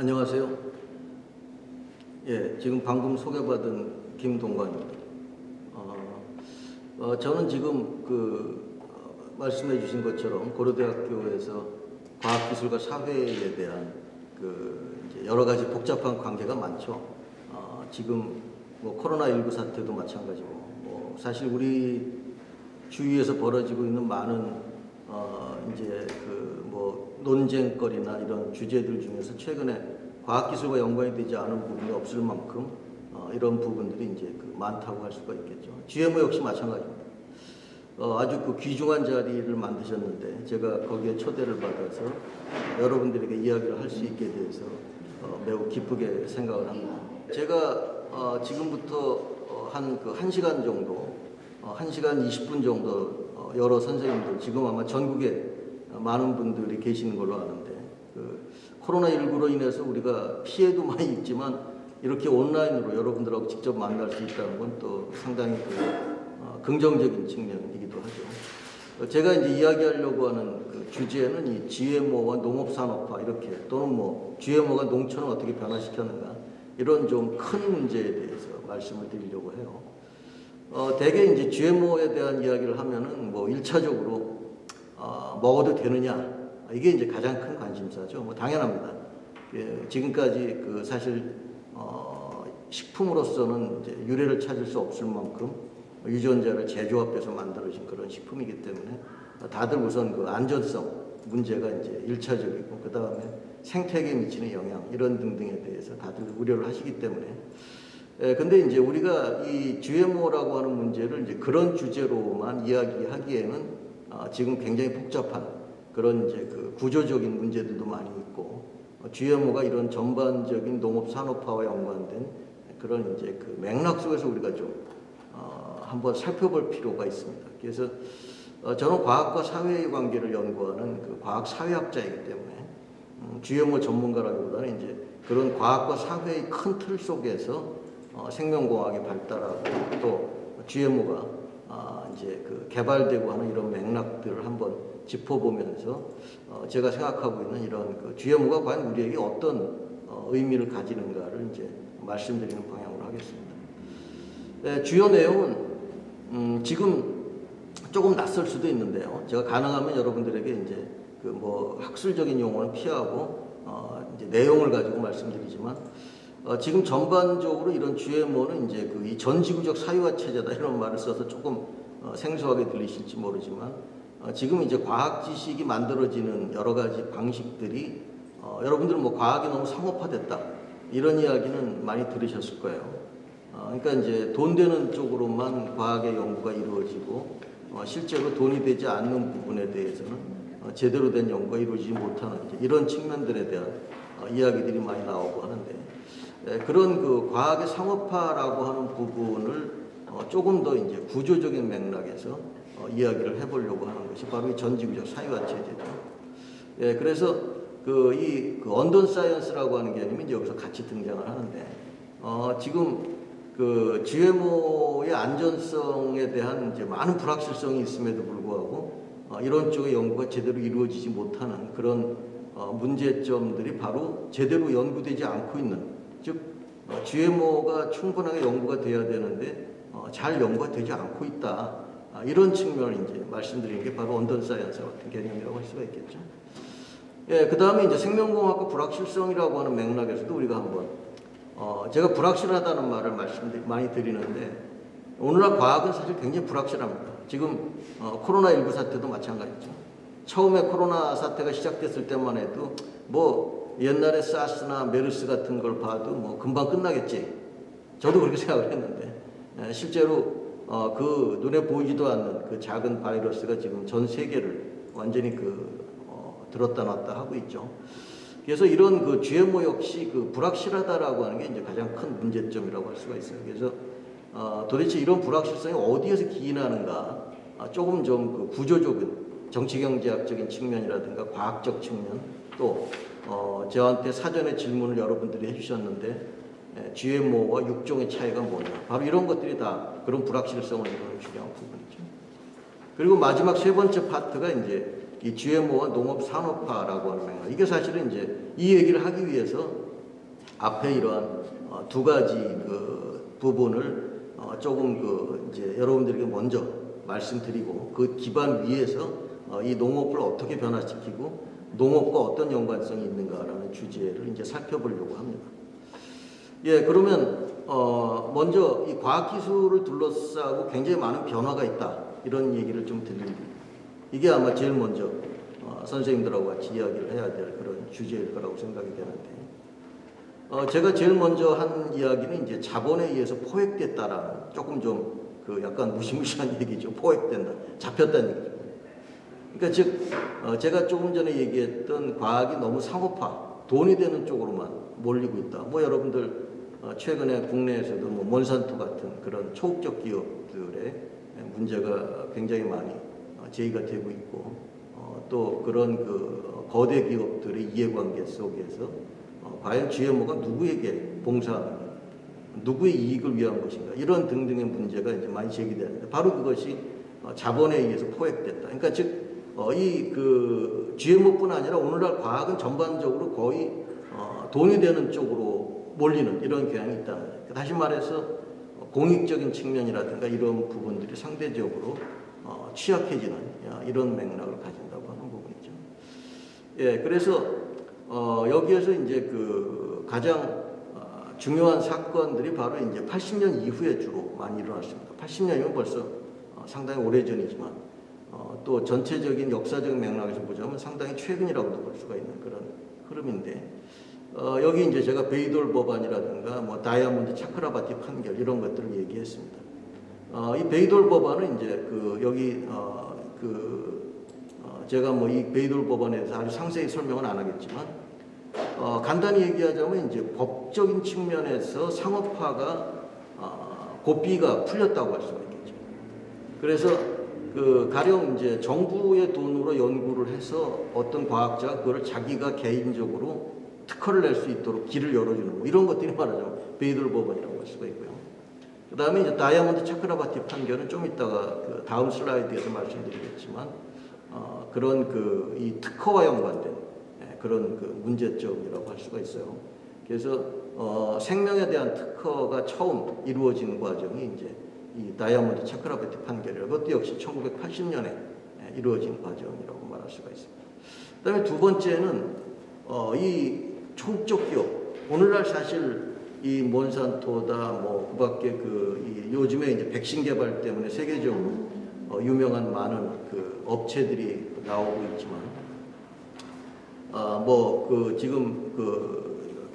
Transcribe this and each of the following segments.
안녕하세요. 예, 지금 방금 소개받은 김동관입니다. 저는 지금 말씀해 주신 것처럼 고려대학교에서 과학기술과 사회에 대한 이제 여러 가지 복잡한 관계가 많죠. 지금 뭐 코로나19 사태도 마찬가지고, 사실 우리 주위에서 벌어지고 있는 많은 이제 논쟁거리나 이런 주제들 중에서 최근에 과학기술과 연관이 되지 않은 부분이 없을 만큼 이런 부분들이 이제 많다고 할 수가 있겠죠. GMO 역시 마찬가지입니다. 아주 귀중한 자리를 만드셨는데 제가 거기에 초대를 받아서 여러분들에게 이야기를 할 수 있게 돼서 매우 기쁘게 생각을 합니다. 제가 지금부터 한 1시간 정도, 1시간 20분 정도 여러 선생님들, 지금 아마 전국에 많은 분들이 계시는 걸로 아는데, 코로나19로 인해서 우리가 피해도 많이 입지만 이렇게 온라인으로 여러분들하고 직접 만날 수 있다는 건 또 상당히 긍정적인 측면이기도 하죠. 제가 이제 이야기하려고 하는 주제는 이 GMO와 농업산업화, 이렇게, 또는 GMO가 농촌을 어떻게 변화시켰는가, 이런 좀 큰 문제에 대해서 말씀을 드리려고 해요. 대개 이제 GMO에 대한 이야기를 하면은 1차적으로 먹어도 되느냐, 이게 이제 가장 큰 관심사죠. 당연합니다. 지금까지 사실 식품으로서는 이제 유래를 찾을 수 없을 만큼 유전자를 재조합해서 만들어진 그런 식품이기 때문에 다들 우선 안전성 문제가 이제 1차적이고, 그 다음에 생태계에 미치는 영향, 이런 등등에 대해서 다들 우려를 하시기 때문에, 근데 이제 우리가 이 GMO라고 하는 문제를 이제 그런 주제로만 이야기하기에는 지금 굉장히 복잡한 그런 이제 구조적인 문제들도 많이 있고, GMO가 이런 전반적인 농업 산업화와 연관된 그런 이제 맥락 속에서 우리가 좀 한번 살펴볼 필요가 있습니다. 그래서 저는 과학과 사회의 관계를 연구하는 과학 사회학자이기 때문에 GMO 전문가라기보다는 이제 그런 과학과 사회의 큰 틀 속에서 생명공학이 발달하고 또 GMO가 이제 개발되고 하는 이런 맥락들을 한번 짚어보면서 제가 생각하고 있는 이런 GMO가 과연 우리에게 어떤 의미를 가지는가를 이제 말씀드리는 방향으로 하겠습니다. 주요 내용은 지금 조금 낯설 수도 있는데요. 제가 가능하면 여러분들에게 이제 학술적인 용어는 피하고 이제 내용을 가지고 말씀드리지만, 지금 전반적으로 이런 GMO는 이제 이 전지구적 사유화 체제다, 이런 말을 써서 조금 생소하게 들리실지 모르지만, 지금 이제 과학 지식이 만들어지는 여러 가지 방식들이 여러분들은 과학이 너무 상업화됐다, 이런 이야기는 많이 들으셨을 거예요. 그러니까 이제 돈 되는 쪽으로만 과학의 연구가 이루어지고, 실제로 돈이 되지 않는 부분에 대해서는 제대로 된 연구가 이루어지지 못하는 이런 측면들에 대한 이야기들이 많이 나오고 하는데, 그런 과학의 상업화라고 하는 부분을 조금 더 이제 구조적인 맥락에서 이야기를 해보려고 하는 것이 바로 이 전지구적 사유화 체제죠. 그래서 이 언던 사이언스라고 하는 개념이 이제 여기서 같이 등장을 하는데, 지금 GMO의 안전성에 대한 이제 많은 불확실성이 있음에도 불구하고 이런 쪽의 연구가 제대로 이루어지지 못하는 그런 문제점들이 바로 제대로 연구되지 않고 있는, 즉 GMO가 충분하게 연구가 돼야 되는데 잘 연구가 되지 않고 있다, 이런 측면을 이제 말씀드리는 게 바로 언던 사이언스 같은 개념이라고 할 수가 있겠죠. 그 다음에 이제 생명공학과 불확실성이라고 하는 맥락에서도 우리가 한번 제가 불확실하다는 말을 많이 드리는데, 오늘날 과학은 사실 굉장히 불확실합니다. 지금 코로나19 사태도 마찬가지죠. 처음에 코로나 사태가 시작됐을 때만 해도 옛날에 사스나 메르스 같은 걸 봐도 금방 끝나겠지, 저도 그렇게 생각을 했는데, 실제로 눈에 보이지도 않는 작은 바이러스가 지금 전 세계를 완전히 들었다 놨다 하고 있죠. 그래서 이런 GMO 역시 불확실하다라고 하는 게 이제 가장 큰 문제점이라고 할 수가 있어요. 그래서 도대체 이런 불확실성이 어디에서 기인하는가, 조금 좀 구조적인 정치경제학적인 측면이라든가 과학적 측면, 또 저한테 사전에 질문을 여러분들이 해주셨는데, GMO와 육종의 차이가 뭐냐, 바로 이런 것들이 다 그런 불확실성을 이루는 중요한 부분이죠. 그리고 마지막 세 번째 파트가 이제 이 GMO와 농업 산업화라고 하는 맥락, 이게 사실은 이제 이 얘기를 하기 위해서 앞에 이러한 두 가지 그 부분을 조금 그 이제 여러분들에게 먼저 말씀드리고 그 기반 위에서 이 농업을 어떻게 변화시키고 농업과 어떤 연관성이 있는가라는 주제를 이제 살펴보려고 합니다. 예, 그러면 먼저 이 과학기술을 둘러싸고 굉장히 많은 변화가 있다 이런 얘기를 좀 드립니다. 이게 아마 제일 먼저 선생님들하고 같이 이야기를 해야 될 그런 주제일 거라고 생각이 되는데 제가 제일 먼저 한 이야기는 이제 자본에 의해서 포획됐다라는 조금 좀 그 약간 무시무시한 얘기죠. 포획된다, 잡혔다는 얘기죠. 그러니까 즉 제가 조금 전에 얘기했던 과학이 너무 상업화, 돈이 되는 쪽으로만 몰리고 있다. 뭐 여러분들 최근에 국내에서도 뭐 몬산토 같은 그런 초국적 기업들의 문제가 굉장히 많이 제기가 되고 있고 또 그런 그 거대 기업들의 이해관계 속에서 과연 GMO가 누구에게 봉사하는가, 누구의 이익을 위한 것인가 이런 등등의 문제가 이제 많이 제기되는데 바로 그것이 자본에 의해서 포획됐다. 그러니까 즉 이 그 GMO뿐 아니라 오늘날 과학은 전반적으로 거의 돈이 되는 쪽으로 몰리는 이런 경향이 있다는 거예요. 다시 말해서 공익적인 측면이라든가 이런 부분들이 상대적으로 취약해지는 이런 맥락을 가진다고 하는 부분이죠. 예, 그래서 여기에서 이제 그 가장 중요한 사건들이 바로 이제 80년 이후에 주로 많이 일어났습니다. 80년이면 벌써 상당히 오래전이지만 또 전체적인 역사적인 맥락에서 보자면 상당히 최근이라고도 볼 수가 있는 그런 흐름인데 여기 이제 제가 베이돌 법안이라든가 뭐 다이아몬드 차크라바티 판결 이런 것들을 얘기했습니다. 이 베이돌 법안은 이제 그 여기 제가 뭐 이 베이돌 법안에 대해서 아주 상세히 설명은 안 하겠지만 간단히 얘기하자면 이제 법적인 측면에서 상업화가 고삐가 풀렸다고 할 수가 있겠죠. 그래서 그 가령 이제 정부의 돈으로 연구를 해서 어떤 과학자가 그걸 자기가 개인적으로 특허를 낼 수 있도록 길을 열어주는 뭐 이런 것들이 말하자면 베이돌 법안이라고 할 수가 있고요. 그 다음에 이제 다이아몬드 차크라바티 판결은 좀 이따가 그 다음 슬라이드에서 말씀드리겠지만 그런 그 이 특허와 연관된 그런 그 문제점이라고 할 수가 있어요. 그래서 생명에 대한 특허가 처음 이루어진 과정이 이제 이 다이아몬드 차크라바티 판결이라고 그것도 역시 1980년에 이루어진 과정이라고 말할 수가 있습니다. 그다음에 두 번째는 이 초국적 기업 오늘날 사실 이 몬산토다 뭐 그밖에 이 요즘에 이제 백신 개발 때문에 세계적으로 유명한 많은 그 업체들이 나오고 있지만 지금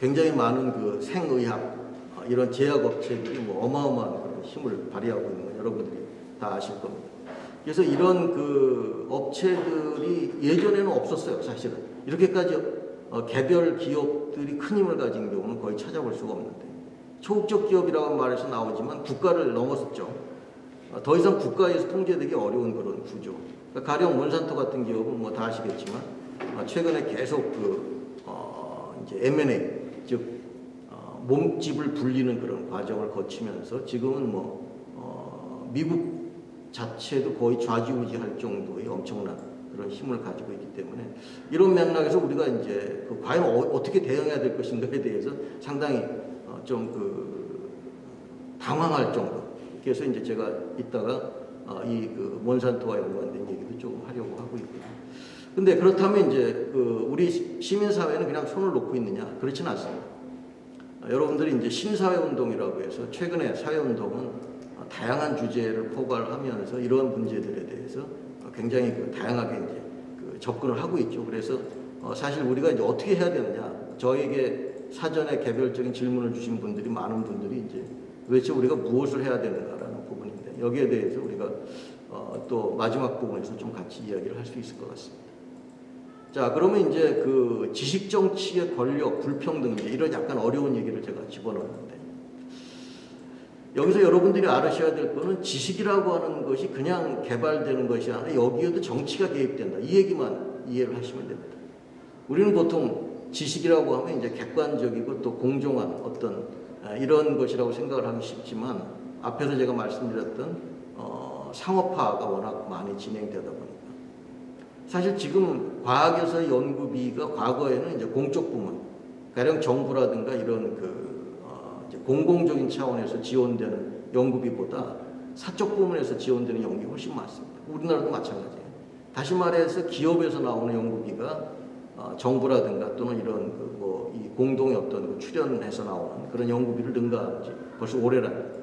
굉장히 많은 그 생의학 이런 제약 업체들이 뭐 어마어마한 그런 힘을 발휘하고 있는 건 여러분들이 다 아실 겁니다. 그래서 이런 그 업체들이 예전에는 없었어요, 사실은. 이렇게까지 개별 기업들이 큰 힘을 가진 경우는 거의 찾아볼 수가 없는데 초국적 기업이라고 말해서 나오지만 국가를 넘었었죠. 더 이상 국가에서 통제되기 어려운 그런 구조. 그러니까 가령 몬산토 같은 기업은 뭐 다 아시겠지만 최근에 계속 이제 M&A 즉 몸집을 불리는 그런 과정을 거치면서 지금은 미국 자체도 거의 좌지우지할 정도의 엄청난 그런 힘을 가지고 있기 때문에 이런 맥락에서 우리가 이제 과연 어떻게 대응해야 될 것인가에 대해서 상당히 당황할 정도. 그래서 이제 제가 이따가 이 몬산토와 연관된 얘기도 좀 하려고 하고 있고요. 근데 그렇다면 이제 우리 시민사회는 그냥 손을 놓고 있느냐? 그렇지는 않습니다. 여러분들이 이제 신사회운동이라고 해서 최근에 사회운동은 다양한 주제를 포괄하면서 이러한 문제들에 대해서 굉장히 다양하게 이제 접근을 하고 있죠. 그래서 사실 우리가 이제 어떻게 해야 되느냐? 저에게 사전에 개별적인 질문을 주신 분들이 많은 분들이 이제 도대체 우리가 무엇을 해야 되는가라는 부분인데 여기에 대해서 우리가 또 마지막 부분에서 좀 같이 이야기를 할 수 있을 것 같습니다. 자, 그러면 이제 지식 정치의 권력, 불평등 이런 약간 어려운 얘기를 제가 집어넣었는데 여기서 여러분들이 알으셔야 될 거는 지식이라고 하는 것이 그냥 개발되는 것이 아니라 여기에도 정치가 개입된다. 이 얘기만 이해를 하시면 됩니다. 우리는 보통 지식이라고 하면 이제 객관적이고 또 공정한 어떤 이런 것이라고 생각을 하기 쉽지만 앞에서 제가 말씀드렸던 상업화가 워낙 많이 진행되다 보니까 사실 지금 과학에서의 연구비가 과거에는 이제 공적 부문 가령 정부라든가 이런 이제 공공적인 차원에서 지원되는 연구비보다 사적 부문에서 지원되는 연구비 훨씬 많습니다. 우리나라도 마찬가지예요. 다시 말해서 기업에서 나오는 연구비가 정부라든가 또는 이런 이 공동의 어떤 출연해서 나오는 그런 연구비를 능가하는지 벌써 오래랍니다.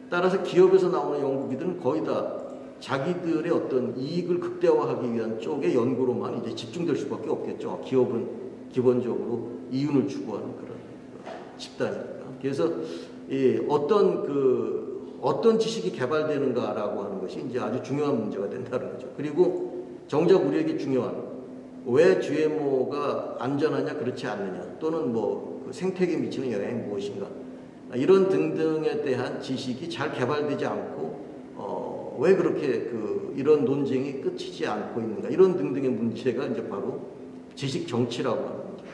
따라서 기업에서 나오는 연구비들은 거의 다 자기들의 어떤 이익을 극대화하기 위한 쪽의 연구로만 이제 집중될 수밖에 없겠죠. 기업은 기본적으로 이윤을 추구하는 그런 집단이니까. 그래서 어떤 지식이 개발되는가라고 하는 것이 이제 아주 중요한 문제가 된다는 거죠. 그리고 정작 우리에게 중요한 왜 GMO가 안전하냐 그렇지 않느냐 또는 그 생태계에 미치는 영향이 무엇인가 이런 등등에 대한 지식이 잘 개발되지 않고 왜 그렇게 이런 논쟁이 끝이지 않고 있는가 이런 등등의 문제가 이제 바로 지식 정치라고 하는 문제.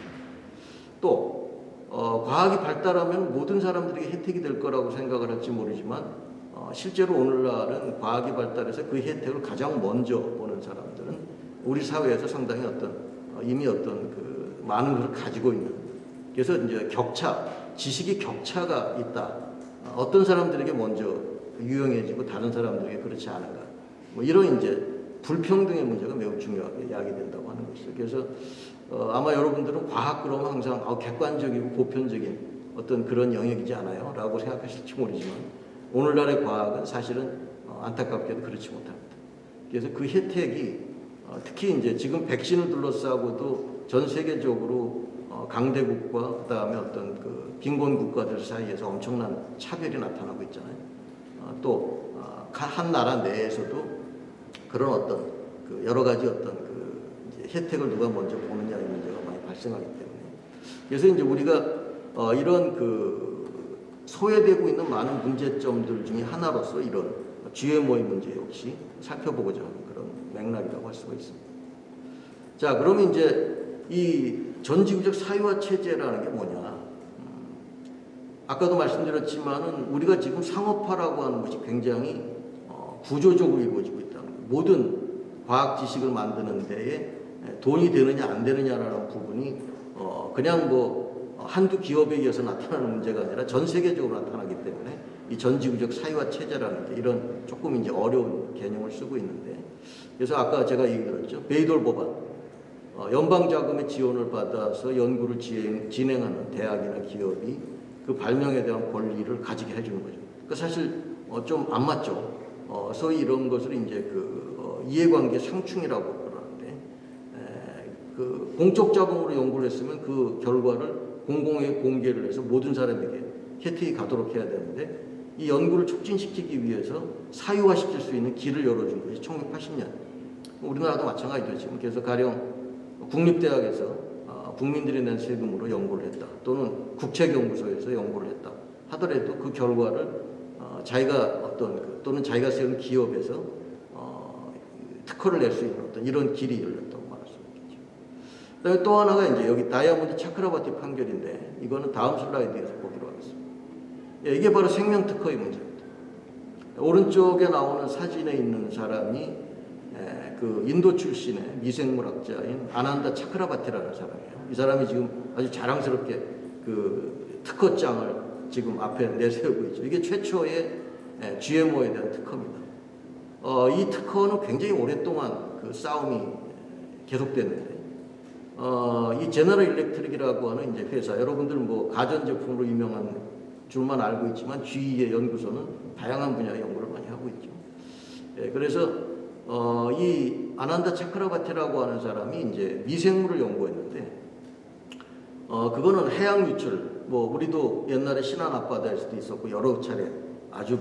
또 과학이 발달하면 모든 사람들에게 혜택이 될 거라고 생각을 할지 모르지만 실제로 오늘날은 과학이 발달해서 그 혜택을 가장 먼저 보는 사람들은 우리 사회에서 상당히 이미 많은 것을 가지고 있는. 그래서 이제 지식이 격차가 있다. 어떤 사람들에게 먼저 유용해지고 다른 사람들에게 그렇지 않은가. 이런 이제 불평등의 문제가 매우 중요하게 야기된다고 하는 것이죠. 그래서 아마 여러분들은 과학 그러면 항상 객관적이고 보편적인 어떤 그런 영역이지 않아요? 라고 생각하실지 모르지만 오늘날의 과학은 사실은 안타깝게도 그렇지 못합니다. 그래서 그 혜택이 특히 이제 지금 백신을 둘러싸고도 전 세계적으로 강대국과 그다음에 어떤 빈곤 국가들 사이에서 엄청난 차별이 나타나고 있잖아요. 또 한 나라 내에서도 그런 어떤 여러 가지 어떤 이제 혜택을 누가 먼저 보느냐의 문제가 많이 발생하기 때문에 그래서 이제 우리가 이런 소외되고 있는 많은 문제점들 중에 하나로서 이런 GMO의 문제 역시 살펴보고자 하는 그런 맥락이라고 할 수가 있습니다. 자, 그러면 이제 이 전지구적 사유화 체제라는 게 뭐냐? 아까도 말씀드렸지만은 우리가 지금 상업화라고 하는 것이 굉장히 구조적으로 이루어지고 있다는 거예요. 모든 과학 지식을 만드는 데에 돈이 되느냐 안 되느냐라는 부분이 그냥 한두 기업에 의해서 나타나는 문제가 아니라 전 세계적으로 나타나기 때문에 이 전지구적 사유화 체제라는 게 이런 조금 이제 어려운 개념을 쓰고 있는데 그래서 아까 제가 얘기 들었죠. 베이돌 법안. 연방 자금의 지원을 받아서 연구를 진행하는 대학이나 기업이 그 발명에 대한 권리를 가지게 해주는 거죠. 그 사실 좀 안 맞죠. 소위 이런 것을 이제 이해관계 상충이라고 그러는데 공적 자금으로 연구를 했으면 그 결과를 공공에 공개를 해서 모든 사람에게 혜택이 가도록 해야 되는데 이 연구를 촉진시키기 위해서 사유화시킬 수 있는 길을 열어준 것이 1980년. 우리나라도 마찬가지죠. 지금 그래서 가령 국립대학에서 국민들이 낸 세금으로 연구를 했다. 또는 국책연구소에서 연구를 했다. 하더라도 그 결과를 자기가 또는 자기가 세운 기업에서 특허를 낼 수 있는 어떤 이런 길이 열렸다고 말할 수 있겠죠. 그다음에 또 하나가 이제 여기 다이아몬드 차크라바티 판결인데 이거는 다음 슬라이드에서 보기로 하겠습니다. 예, 이게 바로 생명 특허의 문제입니다. 오른쪽에 나오는 사진에 있는 사람이 인도 출신의 미생물학자인 아난다 차크라바티라는 사람이에요. 이 사람이 지금 아주 자랑스럽게 특허장을 지금 앞에 내세우고 있죠. 이게 최초의 GMO에 대한 특허입니다. 이 특허는 굉장히 오랫동안 싸움이 계속됐는데, 이 제너럴 일렉트릭이라고 하는 이제 회사, 여러분들은 가전제품으로 유명한 줄만 알고 있지만 GE의 연구소는 다양한 분야의 연구를 많이 하고 있죠. 그래서 이 아난다 차크라바티라고 하는 사람이 이제 미생물을 연구했는데, 그거는 해양 유출, 우리도 옛날에 신안 앞바다에서도 있었고 여러 차례 아주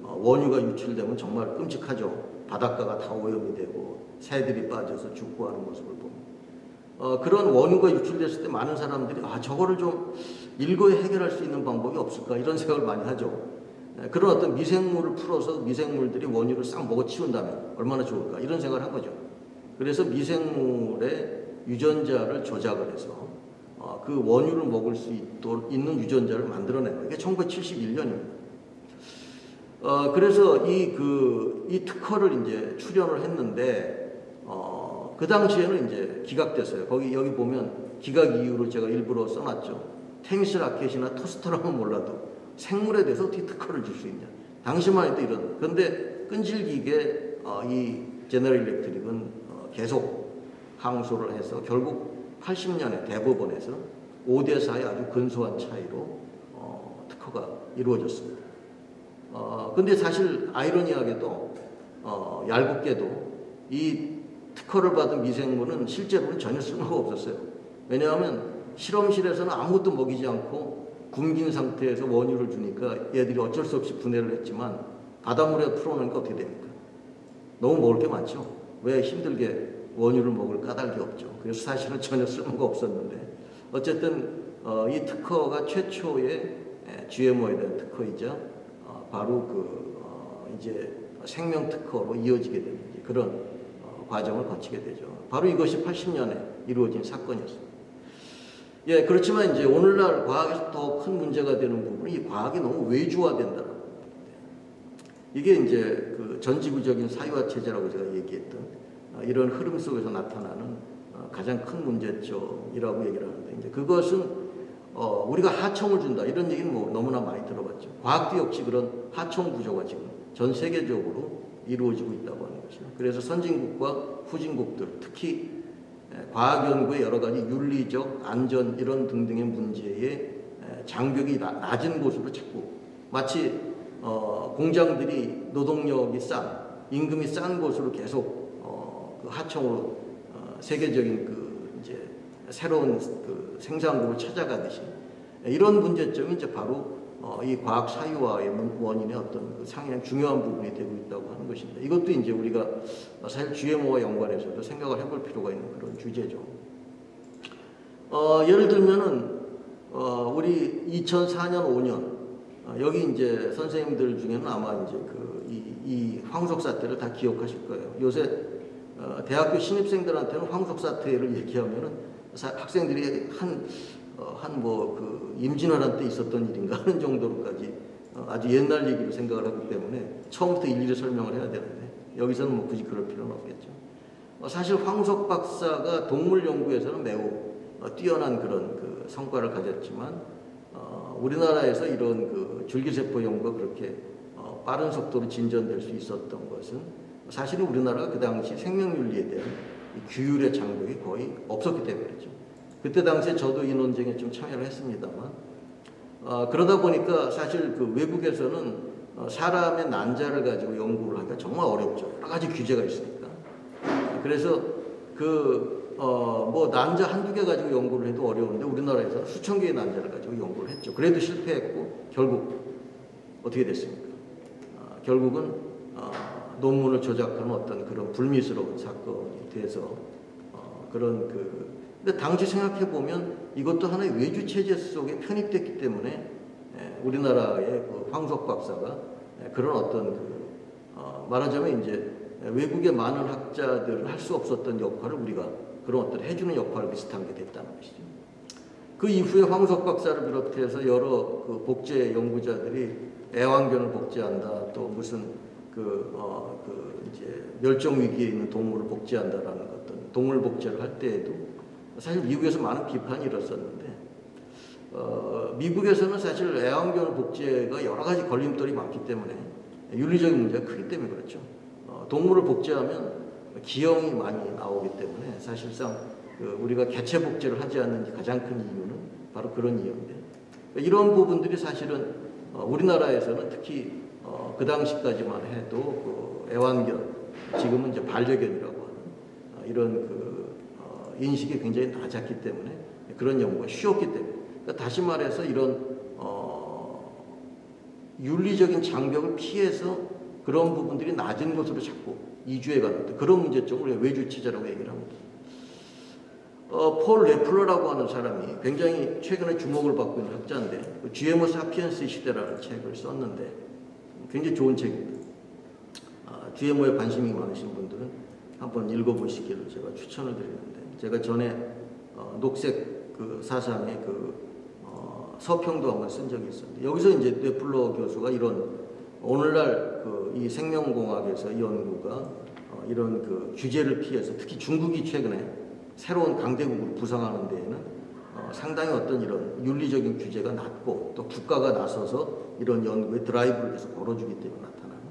원유가 유출되면 정말 끔찍하죠. 바닷가가 다 오염이 되고 새들이 빠져서 죽고 하는 모습을 보면. 그런 원유가 유출됐을 때 많은 사람들이 저거를 좀 일거에 해결할 수 있는 방법이 없을까 이런 생각을 많이 하죠. 그런 어떤 미생물을 풀어서 미생물들이 원유를 싹 먹어치운다면 얼마나 좋을까 이런 생각을 한 거죠. 그래서 미생물의 유전자를 조작을 해서 그 원유를 먹을 수 있는 유전자를 만들어낸 거예요. 이게 1971년입니다. 그래서 이 특허를 이제 출연을 했는데 그 당시에는 이제 기각됐어요. 여기 보면 기각 이유로 제가 일부러 써놨죠. 테니스 라켓이나 토스터라면 몰라도 생물에 대해서 어떻게 특허를 줄 수 있냐. 당시만 해도 이런. 그런데 끈질기게 이 제너럴 일렉트릭은 계속 항소를 해서 결국 80년에 대법원에서 5대4의 아주 근소한 차이로 특허가 이루어졌습니다. 근데 사실 아이러니하게도 얄궂게도 이 특허를 받은 미생물은 실제로는 전혀 쓸모가 없었어요. 왜냐하면 실험실에서는 아무것도 먹이지 않고 굶긴 상태에서 원유를 주니까 얘들이 어쩔 수 없이 분해를 했지만 바닷물에 풀어놓으니까 어떻게 됩니까? 너무 먹을 게 많죠. 왜 힘들게 원유를 먹을 까닭이 없죠. 그래서 사실은 전혀 쓸모가 없었는데 어쨌든 이 특허가 최초의 GMO에 대한 특허이자 바로 이제 생명 특허로 이어지게 되는 그런 과정을 거치게 되죠. 바로 이것이 80년에 이루어진 사건이었습니다. 예, 그렇지만 이제 오늘날 과학에서 더 큰 문제가 되는 부분은 이 과학이 너무 외주화된다는 겁니다. 이게 이제 그 전지구적인 사유화 체제라고 제가 얘기했던 이런 흐름 속에서 나타나는 가장 큰 문제점이라고 얘기를 하는데 이제 그것은 우리가 하청을 준다 이런 얘기는 뭐 너무나 많이 들어봤죠. 과학도 역시 그런 하청 구조가 지금 전 세계적으로 이루어지고 있다고 하는 것이죠. 그래서 선진국과 후진국들 특히 과학 연구의 여러 가지 윤리적, 안전 이런 등등의 문제에 장벽이 낮은 곳으로 자꾸 마치 공장들이 노동력이 싼, 임금이 싼 곳으로 계속 그 하청으로 세계적인 그 이제 새로운 그 생산국을 찾아가듯이 이런 문제점이 이제 바로 이 과학 사유화의 원인의 어떤 그 상당히 중요한 부분이 되고 있다고 하는 것입니다. 이것도 이제 우리가 사실 GMO와 연관해서도 생각을 해볼 필요가 있는 그런 주제죠. 예를 들면은 우리 2004년, 5년 여기 이제 선생님들 중에는 아마 이제 이 황석 사태를 다 기억하실 거예요. 요새 대학교 신입생들한테는 황석 사태를 얘기하면은 학생들이 그 임진왜란 때 있었던 일인가 하는 정도로까지 아주 옛날 얘기로 생각을 하기 때문에 처음부터 일일이 설명을 해야 되는데 여기서는 뭐 굳이 그럴 필요는 없겠죠. 사실 황석 박사가 동물 연구에서는 매우 뛰어난 그런 그 성과를 가졌지만 우리나라에서 이런 그 줄기세포 연구가 그렇게 빠른 속도로 진전될 수 있었던 것은 사실은 우리나라가 그 당시 생명윤리에 대한 규율의 장벽이 거의 없었기 때문이죠. 그때 당시에 저도 이 논쟁에 좀 참여를 했습니다만 그러다 보니까 사실 그 외국에서는 사람의 난자를 가지고 연구를 하기가 정말 어렵죠. 여러 가지 규제가 있으니까. 그래서 뭐 난자 한두 개 가지고 연구를 해도 어려운데 우리나라에서 수천 개의 난자를 가지고 연구를 했죠. 그래도 실패했고 결국 어떻게 됐습니까? 결국은 논문을 조작하는 어떤 그런 불미스러운 사건이 돼서 근데 당시 생각해 보면 이것도 하나의 외주 체제 속에 편입됐기 때문에 우리나라의 그 황석 박사가 그런 어떤 말하자면 이제 외국의 많은 학자들은 할 수 없었던 역할을 우리가 그런 어떤 해주는 역할 비슷한 게 됐다는 것이죠. 그 이후에 황석 박사를 비롯해서 여러 그 복제 연구자들이 애완견을 복제한다, 또 무슨 이제 멸종 위기에 있는 동물을 복제한다라는 어떤 동물 복제를 할 때에도 사실 미국에서 많은 비판이 일었었는데 미국에서는 사실 애완견 복제가 여러 가지 걸림돌이 많기 때문에 윤리적인 문제가 크기 때문에 그렇죠. 동물을 복제하면 기형이 많이 나오기 때문에 사실상 우리가 개체 복제를 하지 않는 가장 큰 이유는 바로 그런 이유인데 이런 부분들이 사실은 우리나라에서는 특히 그 당시까지만 해도 그 애완견, 지금은 이제 반려견이라고 하는 이런 인식이 굉장히 낮았기 때문에 그런 연구가 쉬웠기 때문에 그러니까 다시 말해서 이런 윤리적인 장벽을 피해서 그런 부분들이 낮은 곳으로 자꾸 이주해가는 그런 문제점을 우리가 외주체제라고 얘기를 합니다. 폴 레플러라고 하는 사람이 굉장히 최근에 주목을 받고 있는 학자인데 GMO 사피엔스의 시대라는 책을 썼는데 굉장히 좋은 책입니다. GMO에 관심이 많으신 분들은 한번 읽어보시기를 제가 추천을 드리는데 제가 전에 녹색 그 사상의 서평도 한번 쓴 적이 있었는데 여기서 이제 레플러 교수가 이런 오늘날 이 생명공학에서 이 연구가 이런 규제를 피해서 특히 중국이 최근에 새로운 강대국으로 부상하는 데에는 상당히 어떤 이런 윤리적인 규제가 낮고 또 국가가 나서서 이런 연구에 드라이브를 계속 걸어주기 때문에 나타나는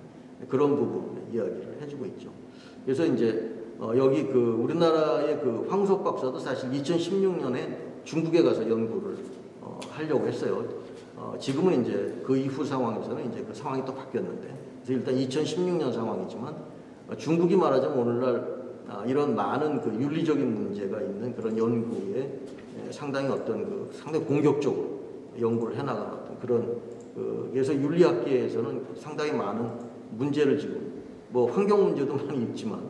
그런 부분의 이야기를 해주고 있죠. 그래서 이제 여기 그 우리나라의 그 황석 박사도 사실 2016년에 중국에 가서 연구를 하려고 했어요. 지금은 이제 그 이후 상황에서는 이제 그 상황이 또 바뀌었는데, 그래서 일단 2016년 상황이지만 중국이 말하자면 오늘날 이런 많은 그 윤리적인 문제가 있는 그런 연구에 상당히 어떤 그 상당히 공격적으로 연구를 해나가는 어떤 그런 그래서 윤리학계에서는 상당히 많은 문제를 지금 뭐 환경 문제도 많이 있지만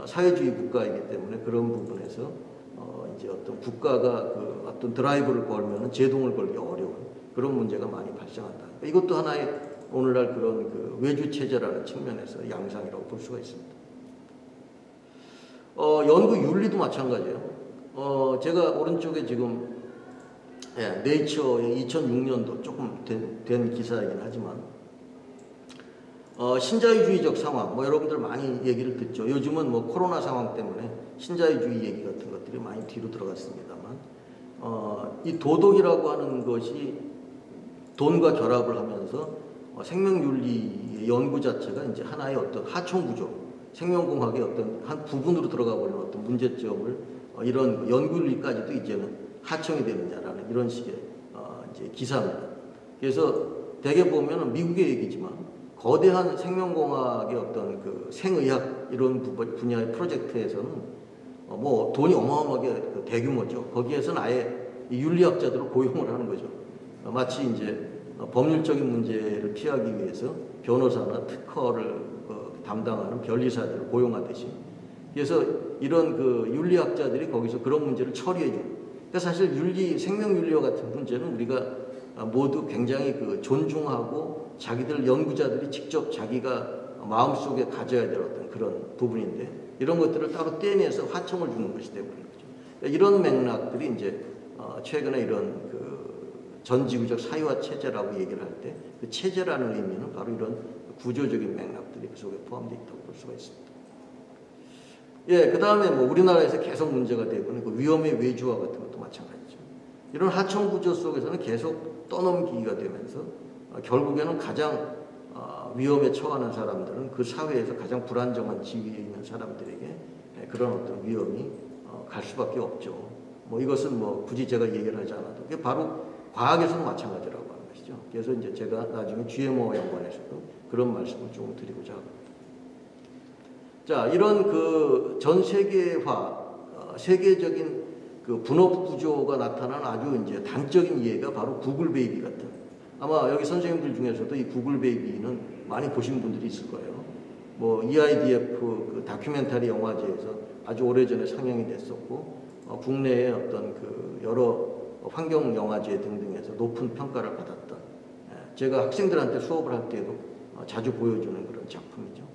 사회주의 국가이기 때문에 그런 부분에서 이제 어떤 국가가 그 어떤 드라이브를 걸면은 제동을 걸기 어려운 그런 문제가 많이 발생한다. 이것도 하나의 오늘날 그런 그 외주 체제라는 측면에서 양상이라고 볼 수가 있습니다. 연구 윤리도 마찬가지예요. 제가 오른쪽에 지금 네이처의 2006년도 조금 된 기사이긴 하지만 신자유주의적 상황, 뭐 여러분들 많이 얘기를 듣죠. 요즘은 뭐 코로나 상황 때문에 신자유주의 얘기 같은 것들이 많이 뒤로 들어갔습니다만, 이 도덕이라고 하는 것이 돈과 결합을 하면서 생명윤리의 연구 자체가 이제 하나의 어떤 하청구조, 생명공학의 어떤 한 부분으로 들어가 버리는 어떤 문제점을 이런 연구윤리까지도 이제는 하청이 되느냐라는 이런 식의 이제 기사입니다. 그래서 대개 보면은 미국의 얘기지만 거대한 생명공학의 어떤 그 생의학 이런 분야의 프로젝트에서는 뭐 돈이 어마어마하게 대규모죠. 거기에서는 아예 윤리학자들을 고용을 하는 거죠. 마치 이제 법률적인 문제를 피하기 위해서 변호사나 특허를 담당하는 변리사들을 고용하듯이. 그래서 이런 그 윤리학자들이 거기서 그런 문제를 처리해주는. 그러니까 사실 생명윤리와 같은 문제는 우리가 모두 굉장히 그 존중하고 자기들 연구자들이 직접 자기가 마음속에 가져야 될 어떤 그런 부분인데 이런 것들을 따로 떼내서 하청을 주는 것이 되는 거죠. 그러니까 이런 맥락들이 이제 최근에 이런 그 전지구적 사유화 체제라고 얘기를 할 때 그 체제라는 의미는 바로 이런 구조적인 맥락들이 그 속에 포함되어 있다고 볼 수가 있습니다. 예, 그 다음에 뭐 우리나라에서 계속 문제가 되고 있는 그 위험의 외주화 같은 것도 마찬가지죠. 이런 하청 구조 속에서는 계속 떠넘기기가 되면서 결국에는 가장 위험에 처하는 사람들은 그 사회에서 가장 불안정한 지위에 있는 사람들에게 그런 어떤 위험이 갈 수밖에 없죠. 뭐 이것은 뭐 굳이 제가 얘기를 하지 않아도 그게 바로 과학에서도 마찬가지라고 하는 것이죠. 그래서 이제 제가 나중에 GMO와 연관해서도 그런 말씀을 조금 드리고자 합니다. 자, 이런 그 전 세계화, 세계적인 그 분업 구조가 나타난 아주 이제 단적인 예가 바로 구글 베이비 같은. 아마 여기 선생님들 중에서도 이 구글 베이비는 많이 보신 분들이 있을 거예요. 뭐 EIDF 그 다큐멘터리 영화제에서 아주 오래전에 상영이 됐었고, 국내의 어떤 그 여러 환경 영화제 등등에서 높은 평가를 받았던. 제가 학생들한테 수업을 할 때도 자주 보여주는 그런 작품이죠.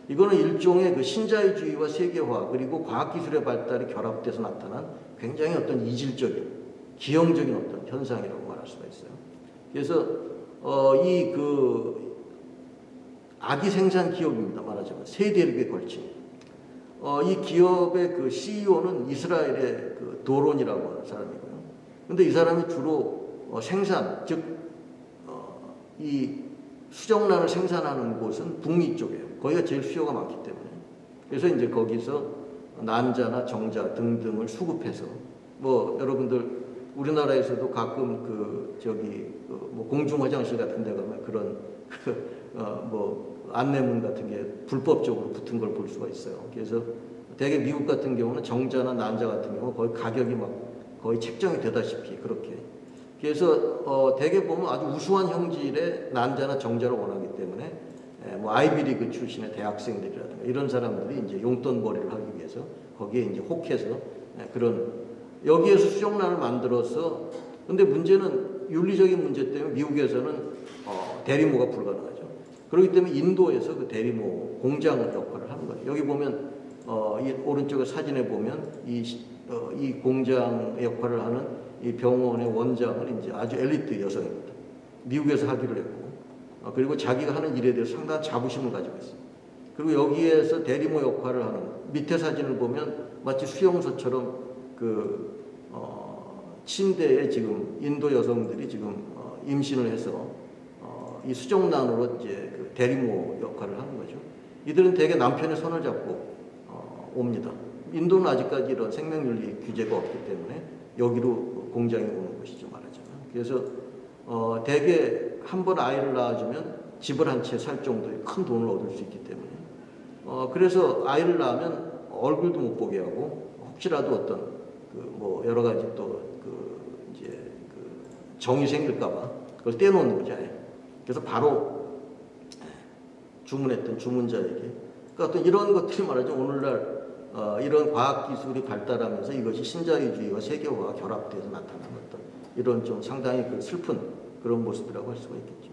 이거는 일종의 그 신자유주의와 세계화 그리고 과학기술의 발달이 결합돼서 나타난 굉장히 어떤 이질적인 기형적인 어떤 현상이라고 말할 수가 있어요. 그래서 이 그 아기 생산 기업입니다. 말하자면 세 대륙에 걸친 이 기업의 그 CEO는 이스라엘의 그 도론이라고 하는 사람이고요. 근데 이 사람이 주로 생산 즉 이 수정란을 생산하는 곳은 북미 쪽이에요. 거기가 제일 수요가 많기 때문에. 그래서 이제 거기서 난자나 정자 등등을 수급해서 뭐 여러분들 우리나라에서도 가끔 그 저기 뭐 공중 화장실 같은 데 가면 그런 뭐 안내문 같은 게 불법적으로 붙은 걸 볼 수가 있어요. 그래서 대개 미국 같은 경우는 정자나 난자 같은 경우 거의 가격이 막 거의 책정이 되다시피 그렇게. 그래서 대개 보면 아주 우수한 형질의 난자나 정자를 원하기 때문에 뭐 아이비리그 출신의 대학생들이라든가 이런 사람들이 이제 용돈벌이를 하기 위해서 거기에 이제 혹해서 그런 여기에서 수정란을 만들어서 근데 문제는 윤리적인 문제 때문에 미국에서는 대리모가 불가능하죠. 그렇기 때문에 인도에서 그 대리모 공장 역할을 하는 거예요. 여기 보면 이 오른쪽에 사진에 보면 이 공장 역할을 하는 이 병원의 원장은 이제 아주 엘리트 여성입니다. 미국에서 하기로 했고 그리고 자기가 하는 일에 대해서 상당한 자부심을 가지고 있어요. 그리고 여기에서 대리모 역할을 하는 밑에 사진을 보면 마치 수용소처럼 그 침대에 지금 인도 여성들이 지금 임신을 해서 이 수정란으로 이제 그 대리모 역할을 하는 거죠. 이들은 대개 남편의 손을 잡고 옵니다. 인도는 아직까지 이런 생명윤리 규제가 없기 때문에 여기로 공장에 오는 것이죠, 말하자면. 그래서 대개 한 번 아이를 낳아주면 집을 한 채 살 정도의 큰 돈을 얻을 수 있기 때문에 그래서 아이를 낳으면 얼굴도 못 보게 하고 혹시라도 어떤 그 뭐 여러 가지 또 그 이제 그 정이 생길까봐 그걸 떼놓는 거죠. 그래서 바로 주문했던 주문자에게 그러니까 어떤 이런 것들이 말하자면 오늘날 이런 과학기술이 발달하면서 이것이 신자유주의와 세계화가 결합돼서 나타난 어떤 이런 좀 상당히 그 슬픈 그런 모습이라고 할 수가 있겠죠.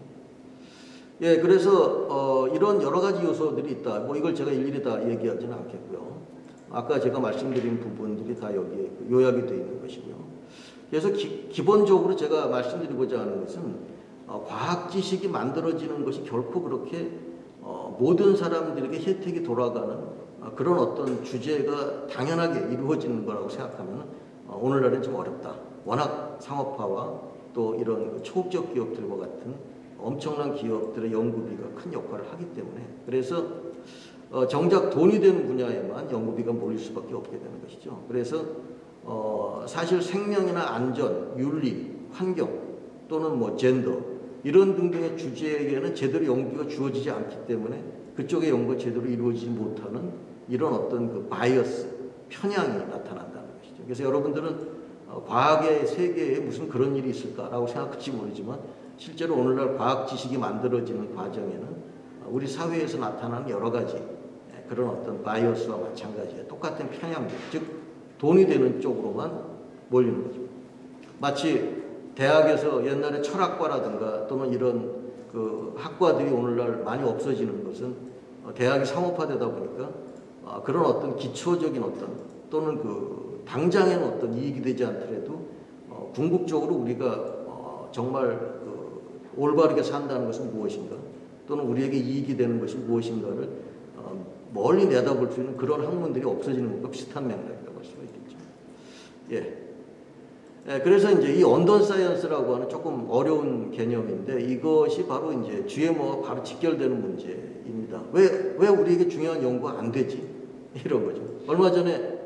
예, 그래서 이런 여러 가지 요소들이 있다. 뭐 이걸 제가 일일이 다 얘기하지는 않겠고요. 아까 제가 말씀드린 부분들이 다 여기에 요약이 되어 있는 것이고요. 그래서 기본적으로 제가 말씀드리고자 하는 것은 과학 지식이 만들어지는 것이 결코 그렇게 모든 사람들에게 혜택이 돌아가는 그런 어떤 주제가 당연하게 이루어지는 거라고 생각하면 오늘날은 좀 어렵다. 워낙 상업화와 또 이런 초국적 기업들과 같은 엄청난 기업들의 연구비가 큰 역할을 하기 때문에 그래서 정작 돈이 되는 분야에만 연구비가 몰릴 수밖에 없게 되는 것이죠. 그래서 사실 생명이나 안전, 윤리, 환경 또는 뭐 젠더 이런 등등의 주제에게는 제대로 연구가 주어지지 않기 때문에 그쪽의 연구가 제대로 이루어지지 못하는 이런 어떤 그 바이어스, 편향이 나타난다는 것이죠. 그래서 여러분들은 과학의 세계에 무슨 그런 일이 있을까라고 생각할지 모르지만 실제로 오늘날 과학 지식이 만들어지는 과정에는 우리 사회에서 나타나는 여러 가지 그런 어떤 바이어스와 마찬가지의 똑같은 편향들, 즉 돈이 되는 쪽으로만 몰리는 거죠. 마치 대학에서 옛날에 철학과라든가 또는 이런 그 학과들이 오늘날 많이 없어지는 것은 대학이 상업화되다 보니까 그런 어떤 기초적인 어떤 또는 그 당장에는 어떤 이익이 되지 않더라도 궁극적으로 우리가 정말 그 올바르게 산다는 것은 무엇인가 또는 우리에게 이익이 되는 것이 무엇인가를 멀리 내다볼 수 있는 그런 학문들이 없어지는 것과 비슷한 맥락이라고 할 수가 있겠죠. 예. 그래서 이제 이 언던 사이언스라고 하는 조금 어려운 개념인데 이것이 바로 이제 GMO와 바로 직결되는 문제입니다. 왜 우리에게 중요한 연구가 안 되지? 이런 거죠. 얼마 전에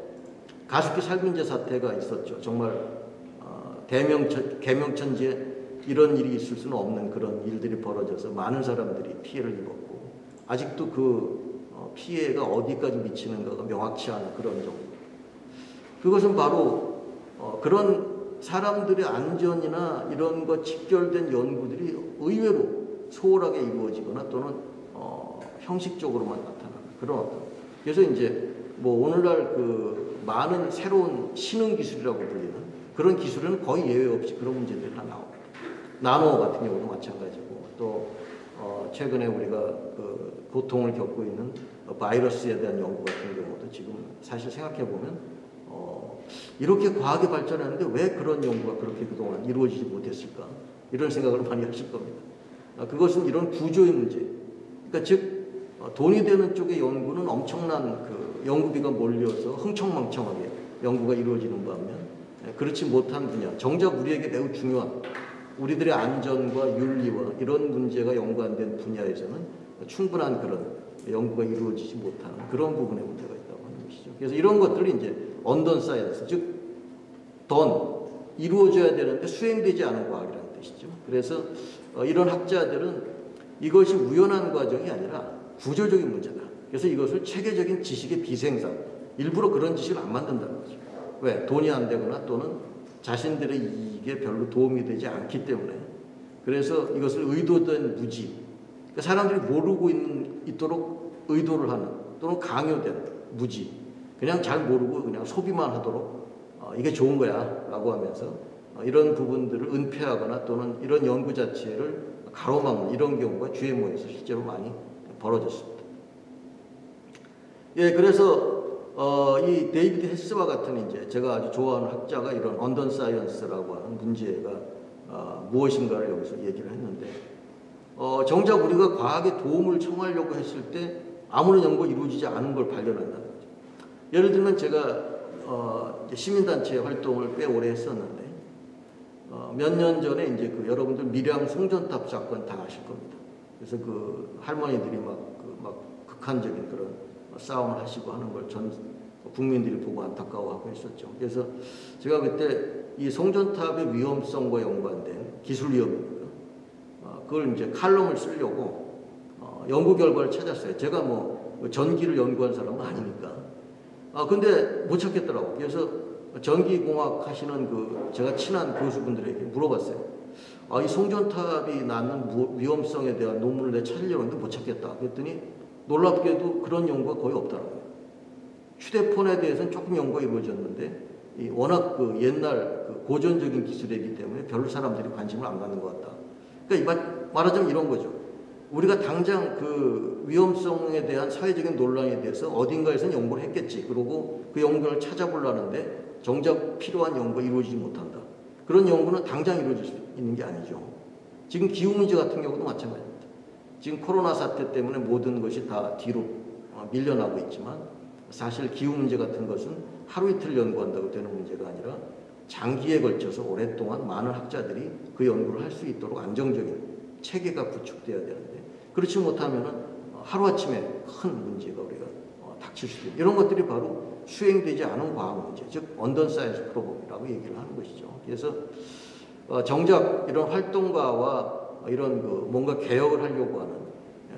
가습기 살균제 사태가 있었죠. 정말 개명천지에 이런 일이 있을 수는 없는 그런 일들이 벌어져서 많은 사람들이 피해를 입었고 아직도 그 피해가 어디까지 미치는가가 명확치 않은 그런 정도. 그것은 바로 그런 사람들의 안전이나 이런 것 직결된 연구들이 의외로 소홀하게 이루어지거나 또는 형식적으로만 나타나는 그런 어떤. 그래서 이제 뭐 오늘날 그 많은 새로운 신흥 기술이라고 불리는 그런 기술에는 거의 예외 없이 그런 문제들이 다 나옵니다. 나노 같은 경우도 마찬가지고 또 최근에 우리가 그 고통을 겪고 있는 바이러스에 대한 연구 같은 경우도 지금 사실 생각해 보면 이렇게 과학이 발전했는데 왜 그런 연구가 그렇게 그동안 이루어지지 못했을까 이런 생각을 많이 하실 겁니다. 그것은 이런 구조의 문제. 그러니까 즉 돈이 되는 쪽의 연구는 엄청난 그 연구비가 몰려서 흥청망청하게 연구가 이루어지는 반면 그렇지 못한 분야, 정작 우리에게 매우 중요한 우리들의 안전과 윤리와 이런 문제가 연구 안 된 분야에서는 충분한 그런 연구가 이루어지지 못하는 그런 부분에 문제가 있다고 하는 것이죠. 그래서 이런 것들이 이제 언던 사이언스, 즉 돈, 이루어져야 되는데 수행되지 않은 과학이라는 뜻이죠. 그래서 이런 학자들은 이것이 우연한 과정이 아니라 구조적인 문제다. 그래서 이것을 체계적인 지식의 비생산, 일부러 그런 지식을 안 만든다는 거죠. 왜? 돈이 안 되거나 또는 자신들의 이익에 별로 도움이 되지 않기 때문에. 그래서 이것을 의도된 무지, 그러니까 사람들이 모르고 있도록 의도를 하는 또는 강요된 무지, 그냥 잘 모르고 그냥 소비만 하도록 이게 좋은 거야 라고 하면서 이런 부분들을 은폐하거나 또는 이런 연구 자체를 가로막는 이런 경우가 GMO에서 실제로 많이 벌어졌습니다. 예, 그래서 이 데이비드 헤스와 같은 이제 제가 아주 좋아하는 학자가 이런 언던 사이언스라고 하는 문제가 무엇인가를 여기서 얘기를 했는데 정작 우리가 과학에 도움을 청하려고 했을 때 아무런 연구가 이루어지지 않은 걸 발견한다는 거죠. 예를 들면 제가 시민단체 활동을 꽤 오래 했었는데 몇 년 전에 이제 그 여러분들 밀양 송전탑 사건 다 아실 겁니다. 그래서 그 할머니들이 막 극한적인 그런 싸움을 하시고 하는 걸 전 국민들이 보고 안타까워하고 했었죠. 그래서 제가 그때 이 송전탑의 위험성과 연관된 기술 위험입니다. 그걸 이제 칼럼을 쓰려고 연구 결과를 찾았어요. 제가 뭐 전기를 연구한 사람은 아니니까. 근데 못 찾겠더라고. 그래서 전기공학 하시는 그 제가 친한 교수분들에게 물어봤어요. 이 송전탑이 낳는 위험성에 대한 논문을 내가 찾으려고 했는데 못 찾겠다. 그랬더니 놀랍게도 그런 연구가 거의 없더라고요. 휴대폰에 대해서는 조금 연구가 이루어졌는데 워낙 그 옛날 그 고전적인 기술이기 때문에 별로 사람들이 관심을 안 갖는 것 같다. 그러니까 말하자면 이런 거죠. 우리가 당장 그 위험성에 대한 사회적인 논란에 대해서 어딘가에서는 연구를 했겠지. 그러고 그 연구를 찾아보려는데 정작 필요한 연구가 이루어지지 못한다. 그런 연구는 당장 이루어질 수 있는 게 아니죠. 지금 기후 문제 같은 경우도 마찬가지입니다. 지금 코로나 사태 때문에 모든 것이 다 뒤로 밀려나고 있지만 사실 기후 문제 같은 것은 하루 이틀 연구한다고 되는 문제가 아니라 장기에 걸쳐서 오랫동안 많은 학자들이 그 연구를 할 수 있도록 안정적인 체계가 구축돼야 되는데 그렇지 못하면 하루아침에 큰 문제가 우리가 닥칠 수도 있고 이런 것들이 바로 수행되지 않은 과학 문제, 즉 언던 사이언스 프로그램이라고 얘기를 하는 것이죠. 그래서 정작 이런 활동가와 이런 그 뭔가 개혁을 하려고 하는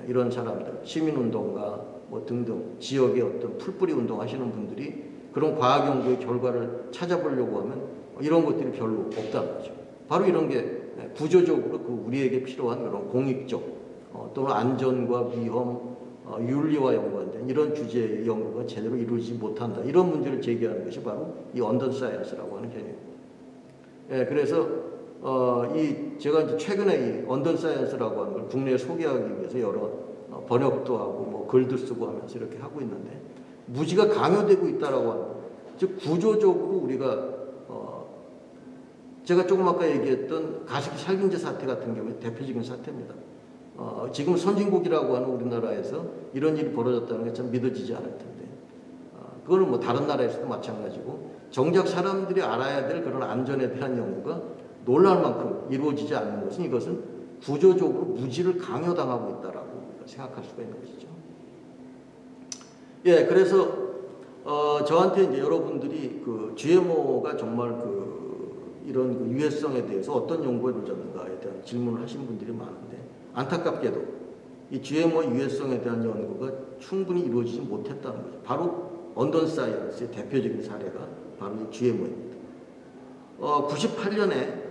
이런 사람들, 시민운동가 뭐 등등 지역의 어떤 풀뿌리 운동 하시는 분들이 그런 과학 연구의 결과를 찾아보려고 하면 이런 것들이 별로 없다는 거죠. 바로 이런 게 구조적으로 그 우리에게 필요한 그런 공익적 또는 안전과 위험, 윤리와 연관된 이런 주제의 연구가 제대로 이루어지지 못한다. 이런 문제를 제기하는 것이 바로 이 언던 사이언스라고 하는 개념입니다. 그래서 제가 이제 최근에 이 언던 사이언스라고 하는 걸 국내에 소개하기 위해서 여러 번역도 하고 뭐 글도 쓰고 하면서 이렇게 하고 있는데 무지가 강요되고 있다라고 하는 거. 즉 구조적으로 우리가 제가 조금 아까 얘기했던 가습기 살균제 사태 같은 경우에 대표적인 사태입니다. 지금 선진국이라고 하는 우리나라에서 이런 일이 벌어졌다는 게 참 믿어지지 않을 텐데 그거는 뭐 다른 나라에서도 마찬가지고 정작 사람들이 알아야 될 그런 안전에 대한 연구가 놀랄 만큼 이루어지지 않는 것은 이것은 구조적으로 무지를 강요당하고 있다라고 생각할 수가 있는 것이죠. 그래서 저한테 이제 여러분들이 그 GMO가 정말 이런 그 유해성에 대해서 어떤 연구가 이루어졌는가에 대한 질문을 하신 분들이 많은데 안타깝게도 이 GMO의 유해성에 대한 연구가 충분히 이루어지지 못했다는 거죠. 바로 언던 사이언스의 대표적인 사례가 바로 이 GMO입니다. 98년에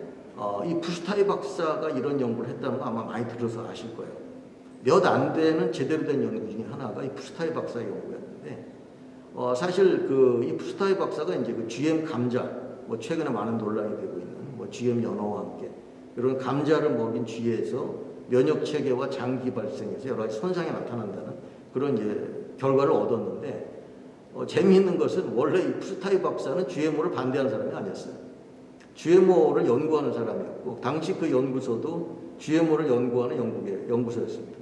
이 푸스타이 박사가 이런 연구를 했다는 거 아마 많이 들어서 아실 거예요. 몇 안 되는 제대로 된 연구 중에 하나가 이 푸스타이 박사의 연구였는데 사실 이 푸스타이 박사가 이제 그 GM 감자 뭐 최근에 많은 논란이 되고 있는 뭐 GM 연어와 함께 이런 감자를 먹인 쥐에서 면역 체계와 장기 발생에서 여러 가지 손상이 나타난다는 그런 이제 결과를 얻었는데 재미있는 것은 원래 이 푸스타이 박사는 GMO를 반대하는 사람이 아니었어요. GMO를 연구하는 사람이었고 당시 그 연구소도 GMO를 연구하는 영국의 연구소였습니다.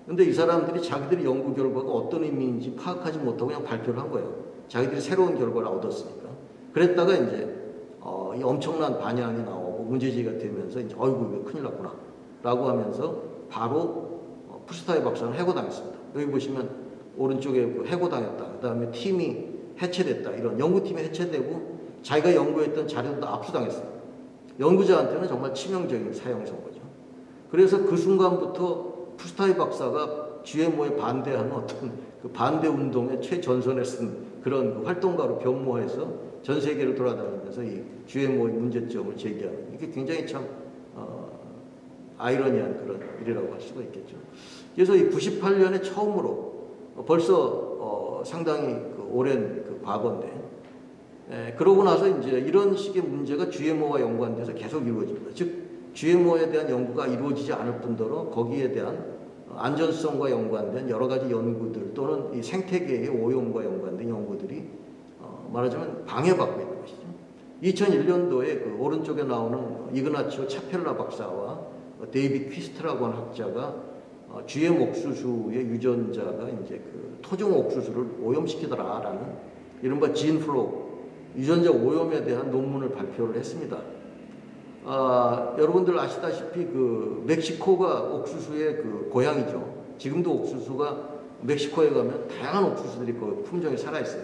근데 이 사람들이 자기들의 연구 결과가 어떤 의미인지 파악하지 못하고 그냥 발표를 한 거예요. 자기들이 새로운 결과를 얻었으니까. 그랬다가 이제 이 엄청난 반향이 나오고 문제제기가 되면서 이제 어이구 이거 큰일 났구나 라고 하면서 바로 푸스타이 박사는 해고당했습니다. 여기 보시면 오른쪽에 해고당했다. 그 다음에 팀이 해체됐다. 이런 연구팀이 해체되고 자기가 연구했던 자료도 압수당했어요. 연구자한테는 정말 치명적인 사형 선고죠. 그래서 그 순간부터 푸스타이 박사가 GMO에 반대하는 어떤 그 반대 운동의 최전선에 쓴 그런 그 활동가로 변모해서 전 세계를 돌아다니면서 이 GMO의 문제점을 제기하는 이게 굉장히 참 아이러니한 그런 일이라고 할 수가 있겠죠. 그래서 이 98년에 처음으로 벌써 상당히 오랜 그 과거인데 그러고 나서 이제 이런 식의 문제가 GMO와 연관돼서 계속 이루어집니다. 즉 GMO에 대한 연구가 이루어지지 않을 뿐더러 거기에 대한 안전성과 연관된 여러 가지 연구들 또는 이 생태계의 오염과 연관된 연구들이 말하자면 방해받고 있는 것이죠. 2001년도에 그 오른쪽에 나오는 이그나치오 차펠라 박사와 데이비드 퀴스트라고 하는 학자가 GM 옥수수의 유전자가 이제 그 토종 옥수수를 오염시키더라라는 이른바 진플로우 유전자 오염에 대한 논문을 발표를 했습니다. 여러분들 아시다시피 그 멕시코가 옥수수의 그 고향이죠. 지금도 옥수수가 멕시코에 가면 다양한 옥수수들이 그 품종이 살아있어요.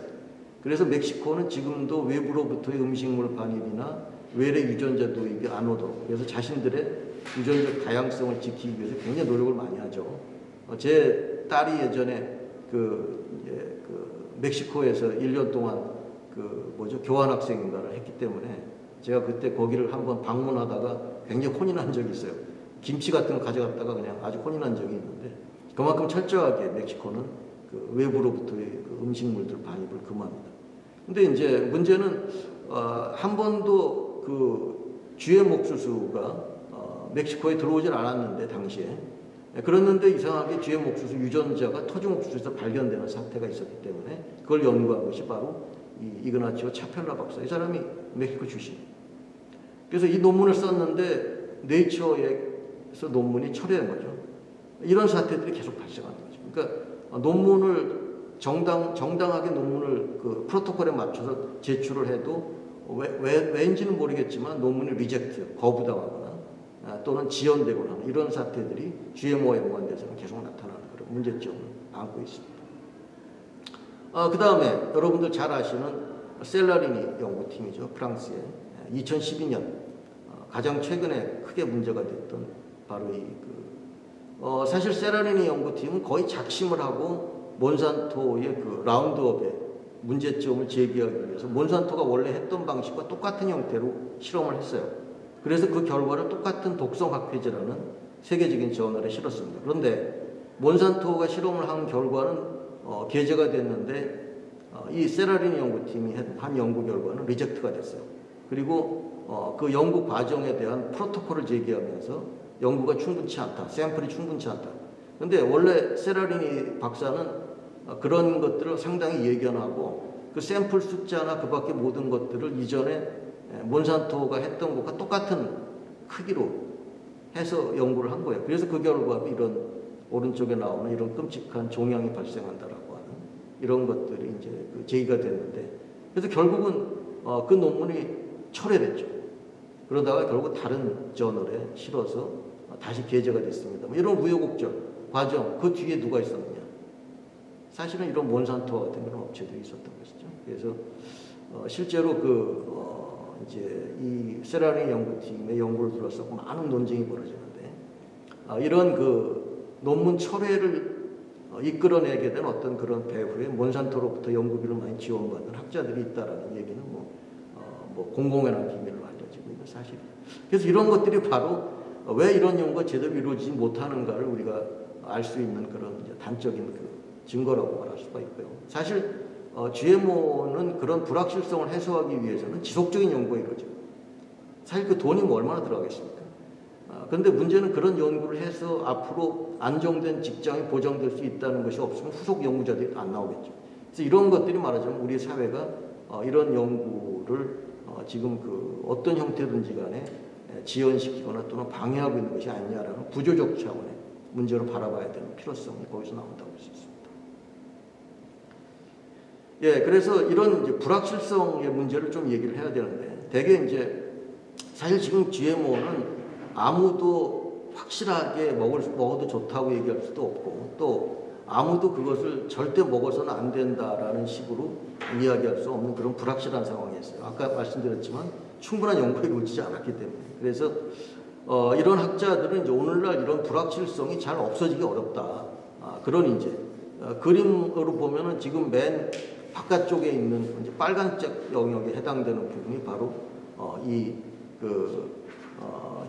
그래서 멕시코는 지금도 외부로부터의 음식물 반입이나 외래 유전자 도입이 안 오도록, 그래서 자신들의 유전적 다양성을 지키기 위해서 굉장히 노력을 많이 하죠. 제 딸이 예전에 그 멕시코에서 1년 동안 교환학생인가를 했기 때문에 제가 그때 거기를 한번 방문하다가 굉장히 혼이 난 적이 있어요. 김치 같은 거 가져갔다가 그냥 아주 혼이 난 적이 있는데, 그만큼 철저하게 멕시코는 그 외부로부터의 그 음식물들 반입을 금합니다. 근데 이제 문제는 한 번도 그 GM 옥수수가 멕시코에 들어오질 않았는데 당시에, 그랬는데 이상하게 GM 옥수수 유전자가 토종 옥수수에서 발견되는 사태가 있었기 때문에 그걸 연구한 것이 바로 이 이그나치오 차펠라 박사. 이 사람이 멕시코 출신. 그래서 이 논문을 썼는데 네이처에서 논문이 철회된 거죠. 이런 사태들이 계속 발생하는 거죠. 그러니까 논문을 정당하게 논문을 그 프로토콜에 맞춰서 제출을 해도 왜인지는 모르겠지만 논문이 리젝트, 거부당하거나 또는 지연되거나 하는 이런 사태들이 GMO와 연관돼서는 계속 나타나는 그런 문제점을 안고 있습니다. 그 다음에 여러분들 잘 아시는 셀라리니 연구팀이죠. 프랑스의 2012년 가장 최근에 크게 문제가 됐던 바로 사실 셀라리니 연구팀은 거의 작심을 하고 몬산토의 그 라운드업의 문제점을 제기하기 위해서 몬산토가 원래 했던 방식과 똑같은 형태로 실험을 했어요. 그래서 그 결과를 똑같은 독성학회지라는 세계적인 저널에 실었습니다. 그런데 몬산토가 실험을 한 결과는 게재가 됐는데 이 세라리니 연구팀이 한 연구 결과는 리젝트가 됐어요. 그리고 그 연구 과정에 대한 프로토콜을 제기하면서 연구가 충분치 않다, 샘플이 충분치 않다. 그런데 원래 세라리니 박사는 그런 것들을 상당히 예견하고 그 샘플 숫자나 그 밖의 모든 것들을 이전에 몬산토가 했던 것과 똑같은 크기로 해서 연구를 한 거예요. 그래서 그 결과도 이런 오른쪽에 나오는 이런 끔찍한 종양이 발생한다라고 하는 이런 것들이 이제 제기가 됐는데, 그래서 결국은 그 논문이 철회됐죠. 그러다가 결국 다른 저널에 실어서 다시 게재가 됐습니다. 이런 우여곡절 과정, 그 뒤에 누가 있었느냐? 사실은 이런 몬산토 같은 그런 업체들이 있었던 것이죠. 그래서 실제로 이제 이 세라리니 연구팀의 연구를 둘러싸고 많은 논쟁이 벌어지는데, 이런 논문 철회를 이끌어내게 된 어떤 그런 배후에 몬산토로부터 연구비를 많이 지원받는 학자들이 있다라는 얘기는 공공연한 비밀로 알려지고 있는 사실이에요. 그래서 이런 것들이 바로 왜 이런 연구가 제대로 이루어지지 못하는가를 우리가 알 수 있는 그런 이제 단적인 증거라고 말할 수가 있고요. 사실 GMO는 그런 불확실성을 해소하기 위해서는 지속적인 연구가 이루어져요. 사실 그 돈이 얼마나 들어가겠습니까? 그런데 문제는 그런 연구를 해서 앞으로 안정된 직장이 보장될 수 있다는 것이 없으면 후속 연구자들이 안 나오겠죠. 그래서 이런 것들이 말하자면 우리 사회가 이런 연구를 지금 어떤 형태든지 간에 지연시키거나 또는 방해하고 있는 것이 아니냐라는 구조적 차원의 문제로 바라봐야 되는 필요성이 거기서 나온다고 할 수 있습니다. 예, 그래서 이런 이제 불확실성의 문제를 좀 얘기를 해야 되는데, 대개 이제 사실 지금 GMO는 아무도 확실하게 먹어도 좋다고 얘기할 수도 없고, 또 아무도 그것을 절대 먹어서는 안 된다라는 식으로 이야기할 수 없는 그런 불확실한 상황이 있어요. 아까 말씀드렸지만 충분한 연구가 이루어지지 않았기 때문에. 그래서 이런 학자들은 이제 오늘날 이런 불확실성이 잘 없어지기 어렵다. 그런 이제 그림으로 보면은 지금 맨 바깥쪽에 있는 이제 빨간색 영역에 해당되는 부분이 바로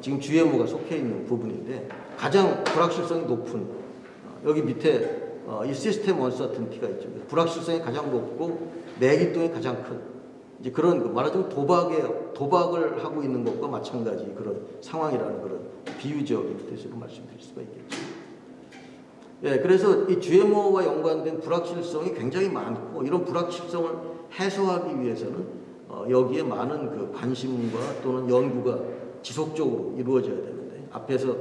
지금 GMO가 속해 있는 부분인데, 가장 불확실성이 높은 여기 밑에 이 시스템 언서튼티가 있죠. 불확실성이 가장 높고 내기동이 가장 큰 이제 그런 말하자면 도박을 하고 있는 것과 마찬가지 그런 상황이라는 그런 비유적인 뜻으로 말씀드릴 수가 있겠죠. 예, 그래서 이 GMO와 연관된 불확실성이 굉장히 많고, 이런 불확실성을 해소하기 위해서는 여기에 많은 관심과 또는 연구가 지속적으로 이루어져야 되는데, 앞에서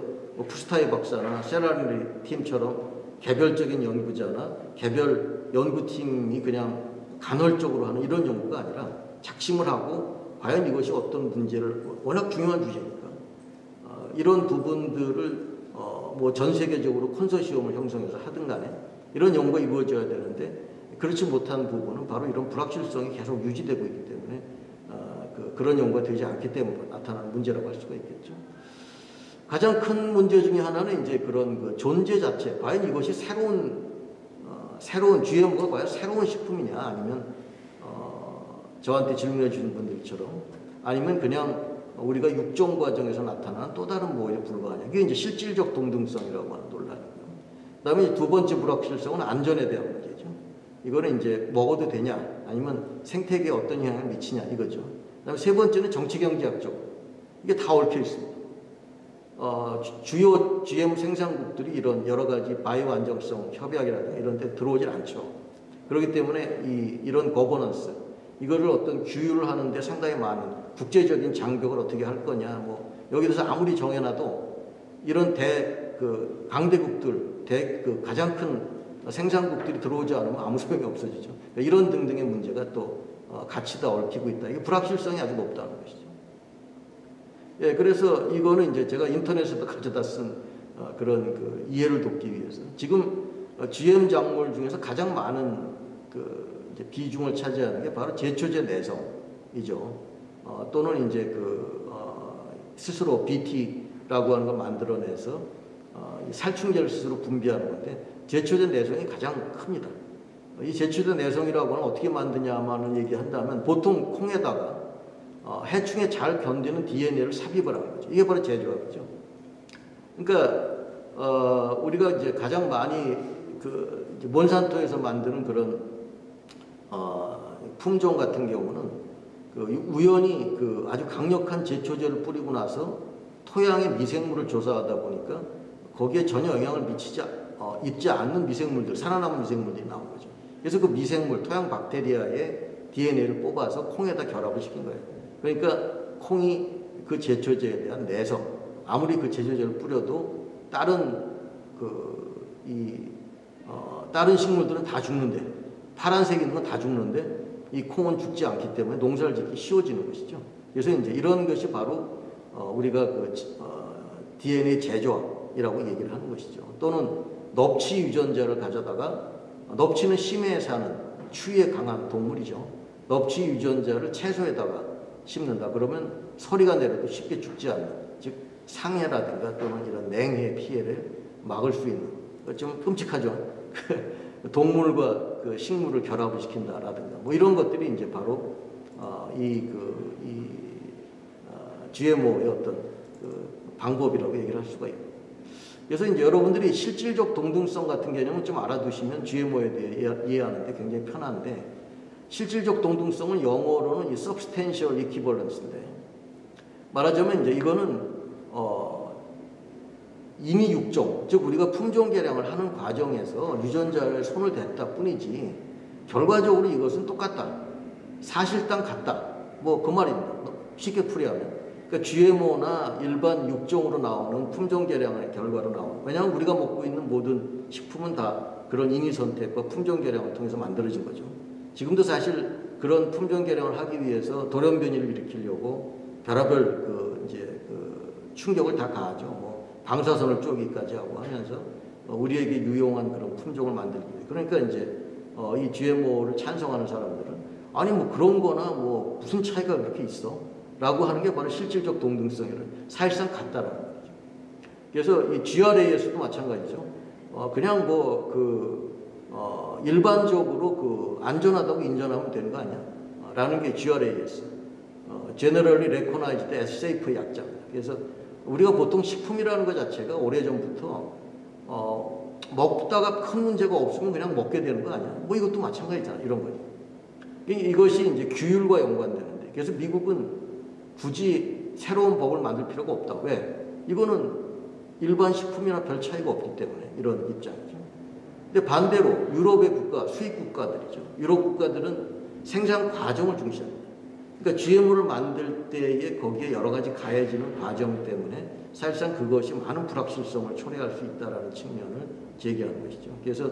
푸스타이 박사나 세라리니 팀처럼 개별적인 연구자나 개별 연구팀이 그냥 간헐적으로 하는 이런 연구가 아니라 작심을 하고 과연 이것이 어떤 문제를, 워낙 중요한 주제니까 이런 부분들을 뭐 전 세계적으로 컨소시엄을 형성해서 하든 간에 이런 연구가 이루어져야 되는데 그렇지 못한 부분은 바로 이런 불확실성이 계속 유지되고 있기 때문에 그런 연구가 되지 않기 때문에 나타나는 문제라고 할 수가 있겠죠. 가장 큰 문제 중에 하나는 이제 그런 그 존재 자체, 과연 이것이 새로운 GMO가 과연 새로운 식품이냐, 아니면 저한테 질문해 주신 분들처럼 아니면 그냥 우리가 육종 과정에서 나타나는 또 다른 모에 불과하냐. 이게 이제 실질적 동등성이라고 하는 논란이고요. 그다음에 두 번째 불확실성은 안전에 대한 문제죠. 이거는 이제 먹어도 되냐, 아니면 생태계에 어떤 영향을 미치냐 이거죠. 그다음에 세 번째는 정치경제학적. 이게 다 얽혀 있습니다. 주요 GM 생산국들이 이런 여러 가지 바이오 안정성 협약이라든가 이런 데 들어오질 않죠. 그렇기 때문에 이런 거버넌스, 이거를 어떤 규율을 하는데 상당히 많은 국제적인 장벽을 어떻게 할 거냐, 뭐 여기 대해서 아무리 정해놔도 이런 강대국들, 가장 큰 생산국들이 들어오지 않으면 아무 소용이 없어지죠. 그러니까 이런 등등의 문제가 또 같이 다 얽히고 있다. 이게 불확실성이 아주 높다는 것이죠. 예, 그래서 이거는 이제 제가 인터넷에도 가져다 쓴 그런 이해를 돕기 위해서 지금 GM 작물 중에서 가장 많은 이제 비중을 차지하는 게 바로 제초제 내성이죠. 또는 이제 스스로 BT라고 하는 걸 만들어내서 살충제를 스스로 분비하는 건데 제초제 내성이 가장 큽니다. 이 제초제 내성이라고 하는 어떻게 만드냐만 얘기한다면 보통 콩에다가 해충에 잘 견디는 DNA를 삽입을 하는 거죠. 이게 바로 제조합이죠. 그러니까 우리가 이제 가장 많이 이제 몬산토에서 만드는 그런 품종 같은 경우는 우연히 아주 강력한 제초제를 뿌리고 나서 토양의 미생물을 조사하다 보니까 거기에 전혀 영향을 입지 않는 미생물들, 살아남은 미생물들이 나온 거죠. 그래서 그 미생물, 토양 박테리아의 DNA를 뽑아서 콩에다 결합을 시킨 거예요. 그러니까 콩이 그 제초제에 대한 내성, 아무리 그 제초제를 뿌려도 다른 식물들은 다 죽는데, 파란색 있는 건 다 죽는데 이 콩은 죽지 않기 때문에 농사를 짓기 쉬워지는 것이죠. 그래서 이제 이런 것이 바로 우리가 DNA 제조합이라고 얘기를 하는 것이죠. 또는 넙치 유전자를 가져다가, 넙치는 심해에 사는 추위에 강한 동물이죠. 넙치 유전자를 채소에다가 심는다. 그러면 소리가 내려도 쉽게 죽지 않는, 즉 상해라든가 또는 이런 냉해 피해를 막을 수 있는, 좀 끔찍하죠. 동물과 식물을 결합을 시킨다라든가 뭐 이런 것들이 이제 바로 GMO의 어떤 방법이라고 얘기를 할 수가 있고. 그래서 이제 여러분들이 실질적 동등성 같은 개념을 좀 알아두시면 GMO에 대해 이해하는데 굉장히 편한데, 실질적 동등성은 영어로는 substantial equivalence인데, 말하자면 이제 이거는 이미 육종, 즉 우리가 품종 개량을 하는 과정에서 유전자를 손을 댔다 뿐이지 결과적으로 이것은 똑같다, 사실상 같다, 뭐 그 말입니다. 쉽게 풀이하면. 그러니까 GMO나 일반 육종으로 나오는 품종 개량의 결과로 나오는, 왜냐하면 우리가 먹고 있는 모든 식품은 다 그런 인위 선택과 품종 개량을 통해서 만들어진 거죠. 지금도 사실 그런 품종 개량을 하기 위해서 돌연변이를 일으키려고 별의별 충격을 다 가하죠. 뭐 방사선을 쪼기까지 하고 하면서 우리에게 유용한 그런 품종을 만들기 위해. 그러니까 이제 이 GMO를 찬성하는 사람들은 아니 뭐 그런 거나 뭐 무슨 차이가 그렇게 있어? 라고 하는 게 바로 실질적 동등성이라는, 사실상 같다라는 거죠. 그래서 이 GRA에서도 마찬가지죠. 그냥 일반적으로 안전하다고 인정하면 되는 거 아니야? 라는 게 GRA에서. Generally Recognized as Safe 약자입니다. 그래서 우리가 보통 식품이라는 것 자체가 오래전부터 먹다가 큰 문제가 없으면 그냥 먹게 되는 거 아니야? 뭐 이것도 마찬가지잖아. 이런 거죠. 이것이 이제 규율과 연관되는데, 그래서 미국은 굳이 새로운 법을 만들 필요가 없다. 왜? 이거는 일반 식품이나 별 차이가 없기 때문에 이런 입장이죠. 근데 반대로 유럽의 수입 국가들이죠. 유럽 국가들은 생산 과정을 중시합니다. 그러니까 GMO를 만들 때에 거기에 여러 가지 가해지는 과정 때문에 사실상 그것이 많은 불확실성을 초래할 수 있다는 측면을 제기하는 것이죠. 그래서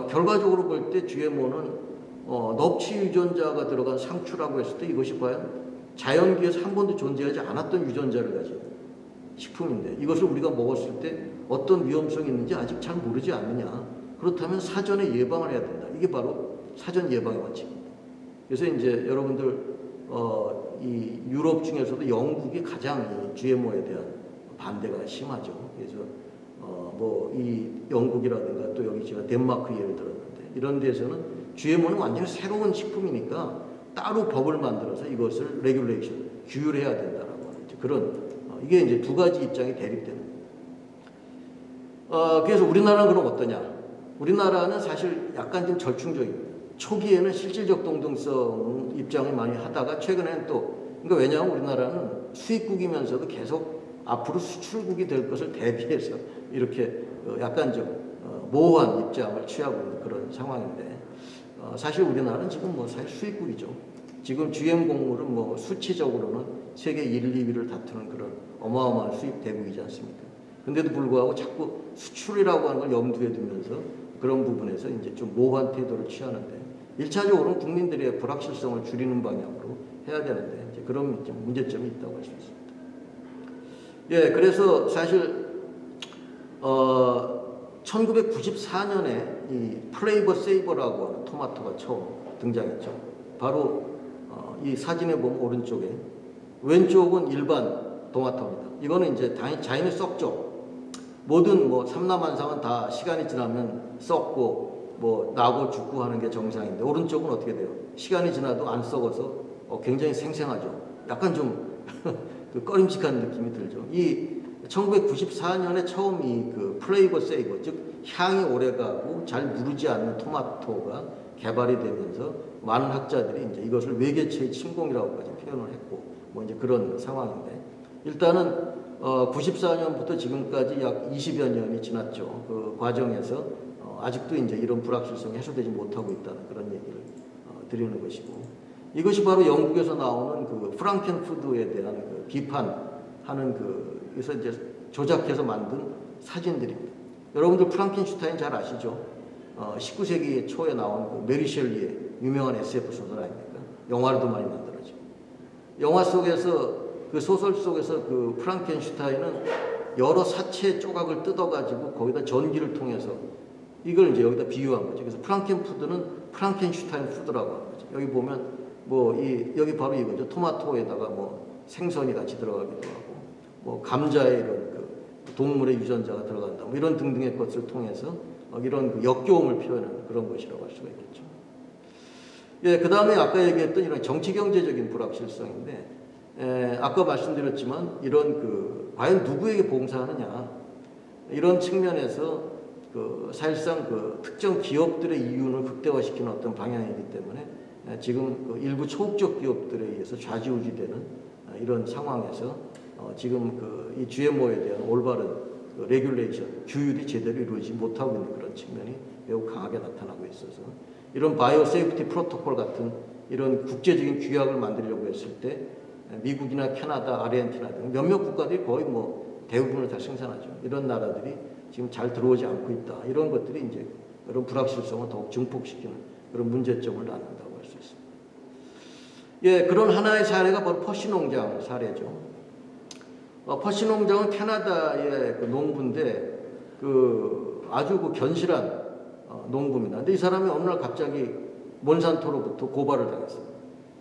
결과적으로 볼 때 GMO는 넙치 유전자가 들어간 상추라고 했을 때 이것이 과연 자연계에서 한 번도 존재하지 않았던 유전자를 가진 식품인데 이것을 우리가 먹었을 때 어떤 위험성이 있는지 아직 잘 모르지 않느냐. 그렇다면 사전에 예방을 해야 된다. 이게 바로 사전 예방의 원칙입니다. 그래서 이제 여러분들 이 유럽 중에서도 영국이 가장 이 GMO에 대한 반대가 심하죠. 그래서 뭐 이 영국이라든가 또 여기 제가 덴마크 예를 들었는데 이런 데서는 GMO는 완전히 새로운 식품이니까 따로 법을 만들어서 이것을 레귤레이션 규율해야 된다라고 하는 그런 이게 이제 두 가지 입장이 대립되는. 그래서 우리나라는 그럼 어떠냐? 우리나라는 사실 약간 좀 절충적입니다. 초기에는 실질적 동등성 입장을 많이 하다가 최근에는 또 그러니까 왜냐하면 우리나라는 수입국이면서도 계속 앞으로 수출국이 될 것을 대비해서 이렇게 약간 좀 모호한 입장을 취하고 있는 그런 상황인데 사실 우리나라는 지금 뭐 사실 수입국이죠. 지금 GM 곡물은 뭐 수치적으로는 세계 1, 2위를 다투는 그런 어마어마한 수입 대국이지 않습니까? 근데도 불구하고 자꾸 수출이라고 하는 걸 염두에 두면서 그런 부분에서 이제 좀 모호한 태도를 취하는데 1차적으로는 국민들의 불확실성을 줄이는 방향으로 해야 되는데 이제 그런 문제점이 있다고 할 수 있습니다. 예, 그래서 사실 1994년에 이 플레이버 세이버라고 하는 토마토가 처음 등장했죠. 바로 이 사진에 보면 오른쪽에 왼쪽은 일반 토마토입니다. 이거는 이제 자연히 썩죠. 모든 뭐 삼라만상은 다 시간이 지나면 썩고 뭐 나고 죽고 하는 게 정상인데 오른쪽은 어떻게 돼요? 시간이 지나도 안 썩어서 굉장히 생생하죠. 약간 좀 그 꺼림칙한 느낌이 들죠. 이 1994년에 처음 이 그 플레이버 세이버 즉 향이 오래가고 잘 무르지 않는 토마토가 개발이 되면서 많은 학자들이 이제 이것을 외계체의 침공이라고까지 표현을 했고 뭐 이제 그런 상황인데 일단은 94년부터 지금까지 약 20여 년이 지났죠. 그 과정에서 아직도 이제 이런 불확실성이 해소되지 못하고 있다는 그런 얘기를 드리는 것이고 이것이 바로 영국에서 나오는 그 프랑켄푸드에 대한 그 비판하는 그래서 이제 조작해서 만든 사진들입니다. 여러분들 프랑켄슈타인 잘 아시죠? 19세기 초에 나온 그 메리 셸리의 유명한 SF 소설 아닙니까? 영화로도 많이 만들어지고 영화 속에서 그 소설 속에서 그 프랑켄슈타인은 여러 사체 조각을 뜯어가지고 거기다 전기를 통해서 이걸 이제 여기다 비유한 거죠. 그래서 프랑켄푸드는 프랑켄슈타인 푸드라고 하는 거죠. 여기 보면 뭐 여기 바로 이거죠. 토마토에다가 뭐 생선이 같이 들어가기도 하고 뭐 감자에 이런 그 동물의 유전자가 들어간다. 뭐 이런 등등의 것을 통해서 이런 그 역겨움을 표현하는 그런 것이라고 할 수가 있겠죠. 예, 그 다음에 아까 얘기했던 이런 정치 경제적인 불확실성인데 아까 말씀드렸지만 이런 그 과연 누구에게 봉사하느냐 이런 측면에서 그 사실상 그 특정 기업들의 이윤을 극대화시키는 어떤 방향이기 때문에 지금 그 일부 초국적 기업들에 의해서 좌지우지되는 이런 상황에서 지금 그 이 GMO에 대한 올바른 그 레귤레이션 규율이 제대로 이루어지지 못하고 있는 그런 측면이 매우 강하게 나타나고 있어서 이런 바이오 세이프티 프로토콜 같은 이런 국제적인 규약을 만들려고 했을 때 미국이나 캐나다, 아르헨티나 등 몇몇 국가들이 거의 뭐 대부분을 다 생산하죠. 이런 나라들이 지금 잘 들어오지 않고 있다. 이런 것들이 이제 이런 불확실성을 더욱 증폭시키는 그런 문제점을 낳는다고 할 수 있습니다. 예, 그런 하나의 사례가 바로 퍼시 농장 사례죠. 퍼시 농장은 캐나다의 그 농부인데 그 아주 그 견실한 농부입니다. 근데 이 사람이 어느 날 갑자기 몬산토로부터 고발을 당했어요.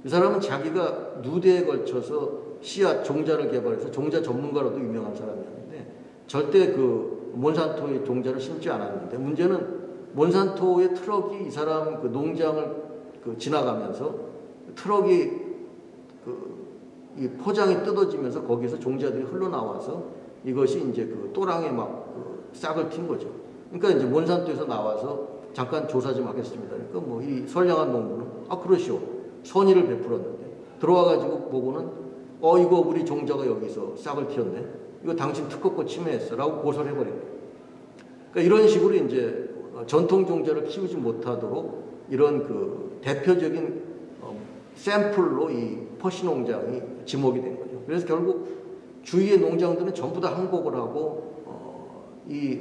이 사람은 자기가 누대에 걸쳐서 씨앗 종자를 개발해서 종자 전문가로도 유명한 사람이었는데 절대 그 몬산토의 종자를 심지 않았는데 문제는 몬산토의 트럭이 이 사람 그 농장을 그 지나가면서 트럭이 이 포장이 뜯어지면서 거기서 종자들이 흘러나와서 이것이 이제 그 또랑에 막 그 싹을 튄 거죠. 그러니까 이제 몬산토에서 나와서 잠깐 조사 좀 하겠습니다. 그러니까 뭐 이 선량한 농부는 그러시오. 선의를 베풀었는데 들어와가지고 보고는 이거 우리 종자가 여기서 싹을 튀었네. 이거 당신 특허권 침해했어라고 고소를 해버린 거예요. 그러니까 이런 식으로 이제 전통 종자를 키우지 못하도록 이런 그 대표적인 샘플로 이 퍼시 농장이 지목이 된 거죠. 그래서 결국 주위의 농장들은 전부 다 항복을 하고 이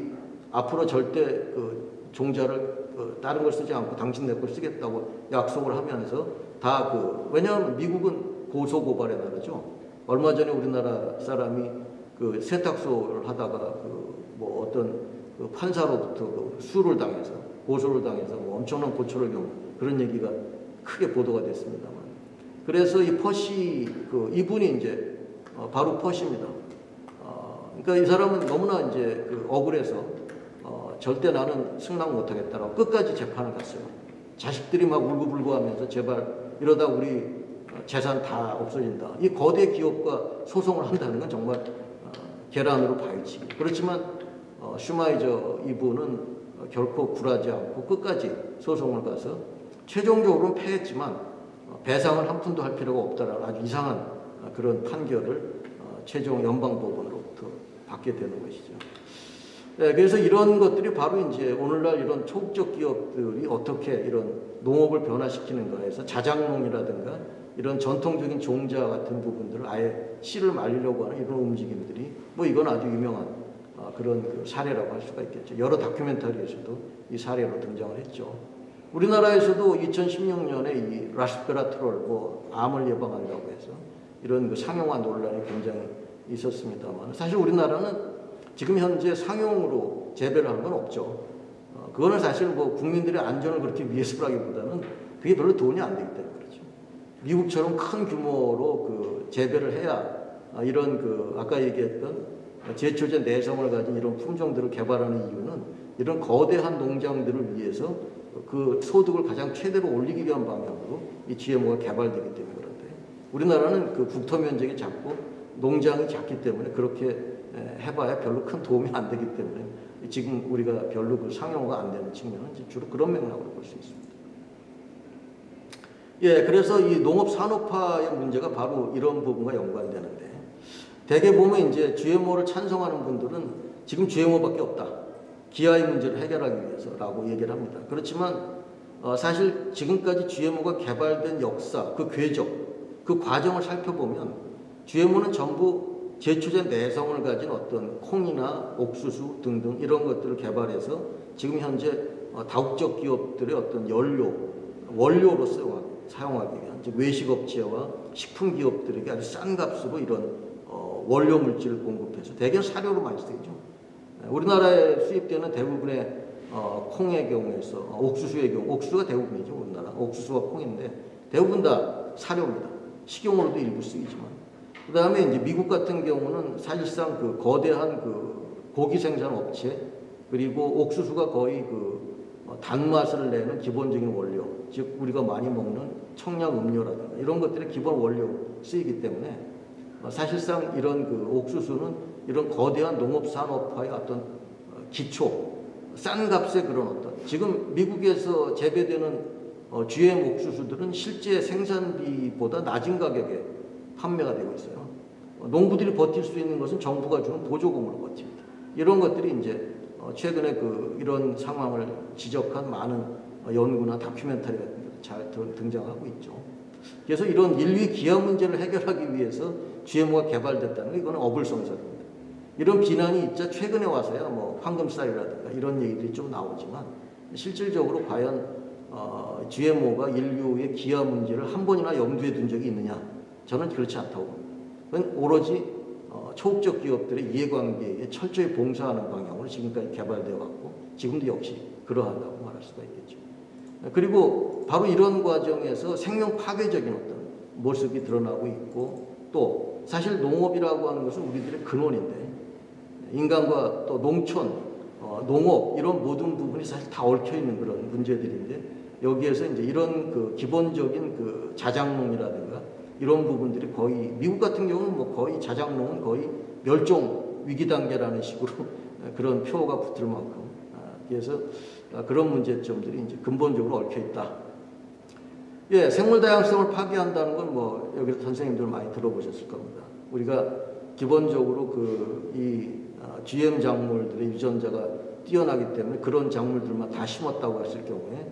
앞으로 절대 그 종자를 다른 걸 쓰지 않고 당신 내 걸 쓰겠다고 약속을 하면서 다 왜냐하면 미국은 고소 고발의 나라죠. 얼마 전에 우리나라 사람이 그 세탁소를 하다가 그 뭐 어떤 그 판사로부터 그 수를 당해서 고소를 당해서 뭐 엄청난 고초를 겪는 그런 얘기가 크게 보도가 됐습니다만, 그래서 이 퍼시 그 이분이 이제 바로 퍼시입니다. 그러니까 이 사람은 너무나 이제 그 억울해서 절대 나는 승낙 못하겠다라고 끝까지 재판을 갔어요. 자식들이 막 울고불고하면서 제발 이러다 우리 재산 다 없어진다. 이 거대 기업과 소송을 한다는 건 정말 계란으로 바위치기. 그렇지만 슈마이저 이분은 결코 굴하지 않고 끝까지 소송을 가서 최종적으로는 패했지만 배상을 한 푼도 할 필요가 없다라는 아주 이상한 그런 판결을 최종 연방법원으로부터 받게 되는 것이죠. 네, 그래서 이런 것들이 바로 이제 오늘날 이런 초국적 기업들이 어떻게 이런 농업을 변화시키는가 해서 자장농이라든가 이런 전통적인 종자 같은 부분들을 아예 씨를 말리려고 하는 이런 움직임들이 뭐 이건 아주 유명한 그런 그 사례라고 할 수가 있겠죠. 여러 다큐멘터리에서도 이 사례로 등장을 했죠. 우리나라에서도 2016년에 이 라스베라트롤 뭐 암을 예방한다고 해서 이런 그 상용화 논란이 굉장히 있었습니다만, 사실 우리나라는 지금 현재 상용으로 재배를 하는 건 없죠. 그거는 사실 뭐 국민들의 안전을 그렇게 위해서라기보다는 그게 별로 돈이 안 되기 때문에 그렇죠. 미국처럼 큰 규모로 그 재배를 해야 이런 그 아까 얘기했던 제초제 내성을 가진 이런 품종들을 개발하는 이유는 이런 거대한 농장들을 위해서 그 소득을 가장 최대로 올리기 위한 방향으로 이 GMO가 개발되기 때문에 그런데, 우리나라는 그 국토 면적이 작고 농장이 작기 때문에 그렇게 해봐야 별로 큰 도움이 안 되기 때문에 지금 우리가 별로 그 상용화가 안 되는 측면은 주로 그런 맥락으로 볼 수 있습니다. 예, 그래서 이 농업 산업화의 문제가 바로 이런 부분과 연관되는데, 대개 보면 이제 GMO를 찬성하는 분들은 지금 GMO밖에 없다. 기아의 문제를 해결하기 위해서라고 얘기를 합니다. 그렇지만 사실 지금까지 GMO가 개발된 역사, 그 궤적, 그 과정을 살펴보면 GMO는 전부 제초제 내성을 가진 어떤 콩이나 옥수수 등등 이런 것들을 개발해서 지금 현재 다국적 기업들의 어떤 원료로 사용하기 위한, 즉 외식업체와 식품기업들에게 아주 싼 값으로 이런 원료 물질을 공급해서 대개 사료로 많이 쓰이죠. 우리나라에 수입되는 대부분의 콩의 경우에서 옥수수의 경우, 옥수수가 대부분이죠. 우리나라 옥수수와 콩인데 대부분 다 사료입니다. 식용으로도 일부 쓰이지만, 그 다음에 이제 미국 같은 경우는 사실상 그 거대한 그 고기 생산 업체, 그리고 옥수수가 거의 그 단맛을 내는 기본적인 원료, 즉 우리가 많이 먹는 청량 음료라든가 이런 것들의 기본 원료 쓰이기 때문에 사실상 이런 그 옥수수는 이런 거대한 농업 산업화의 어떤 기초, 싼 값의 그런 어떤, 지금 미국에서 재배되는 GM 옥수수들은 실제 생산비보다 낮은 가격에 판매가 되고 있어요. 농부들이 버틸 수 있는 것은 정부가 주는 보조금으로 버팁니다. 이런 것들이 이제 최근에 그 이런 상황을 지적한 많은 연구나 다큐멘터리 같은 게 잘 등장하고 있죠. 그래서 이런 인류의 기아 문제를 해결하기 위해서 GMO가 개발됐다는 거, 이거는 어불성설입니다. 이런 비난이 있자 최근에 와서야 뭐 황금쌀이라든가 이런 얘기들이 좀 나오지만, 실질적으로 과연 GMO가 인류의 기아 문제를 한 번이나 염두에 둔 적이 있느냐? 저는 그렇지 않다고 봅니다. 그건 오로지 초국적 기업들의 이해관계에 철저히 봉사하는 방향으로 지금까지 개발되어 왔고 지금도 역시 그러하다고 말할 수가 있겠죠. 그리고 바로 이런 과정에서 생명 파괴적인 어떤 모습이 드러나고 있고, 또 사실 농업이라고 하는 것은 우리들의 근원인데, 인간과 또 농촌, 농업 이런 모든 부분이 사실 다 얽혀 있는 그런 문제들인데, 여기에서 이제 이런 그 기본적인 그 자장농이라든가 이런 부분들이 거의, 미국 같은 경우는 뭐 거의 자장농은 거의 멸종 위기 단계라는 식으로 그런 표가 붙을 만큼, 그래서 그런 문제점들이 이제 근본적으로 얽혀 있다. 예, 생물 다양성을 파괴한다는 건 뭐 여기서 선생님들 많이 들어보셨을 겁니다. 우리가 기본적으로 이 GM 작물들의 유전자가 뛰어나기 때문에 그런 작물들만 다 심었다고 했을 경우에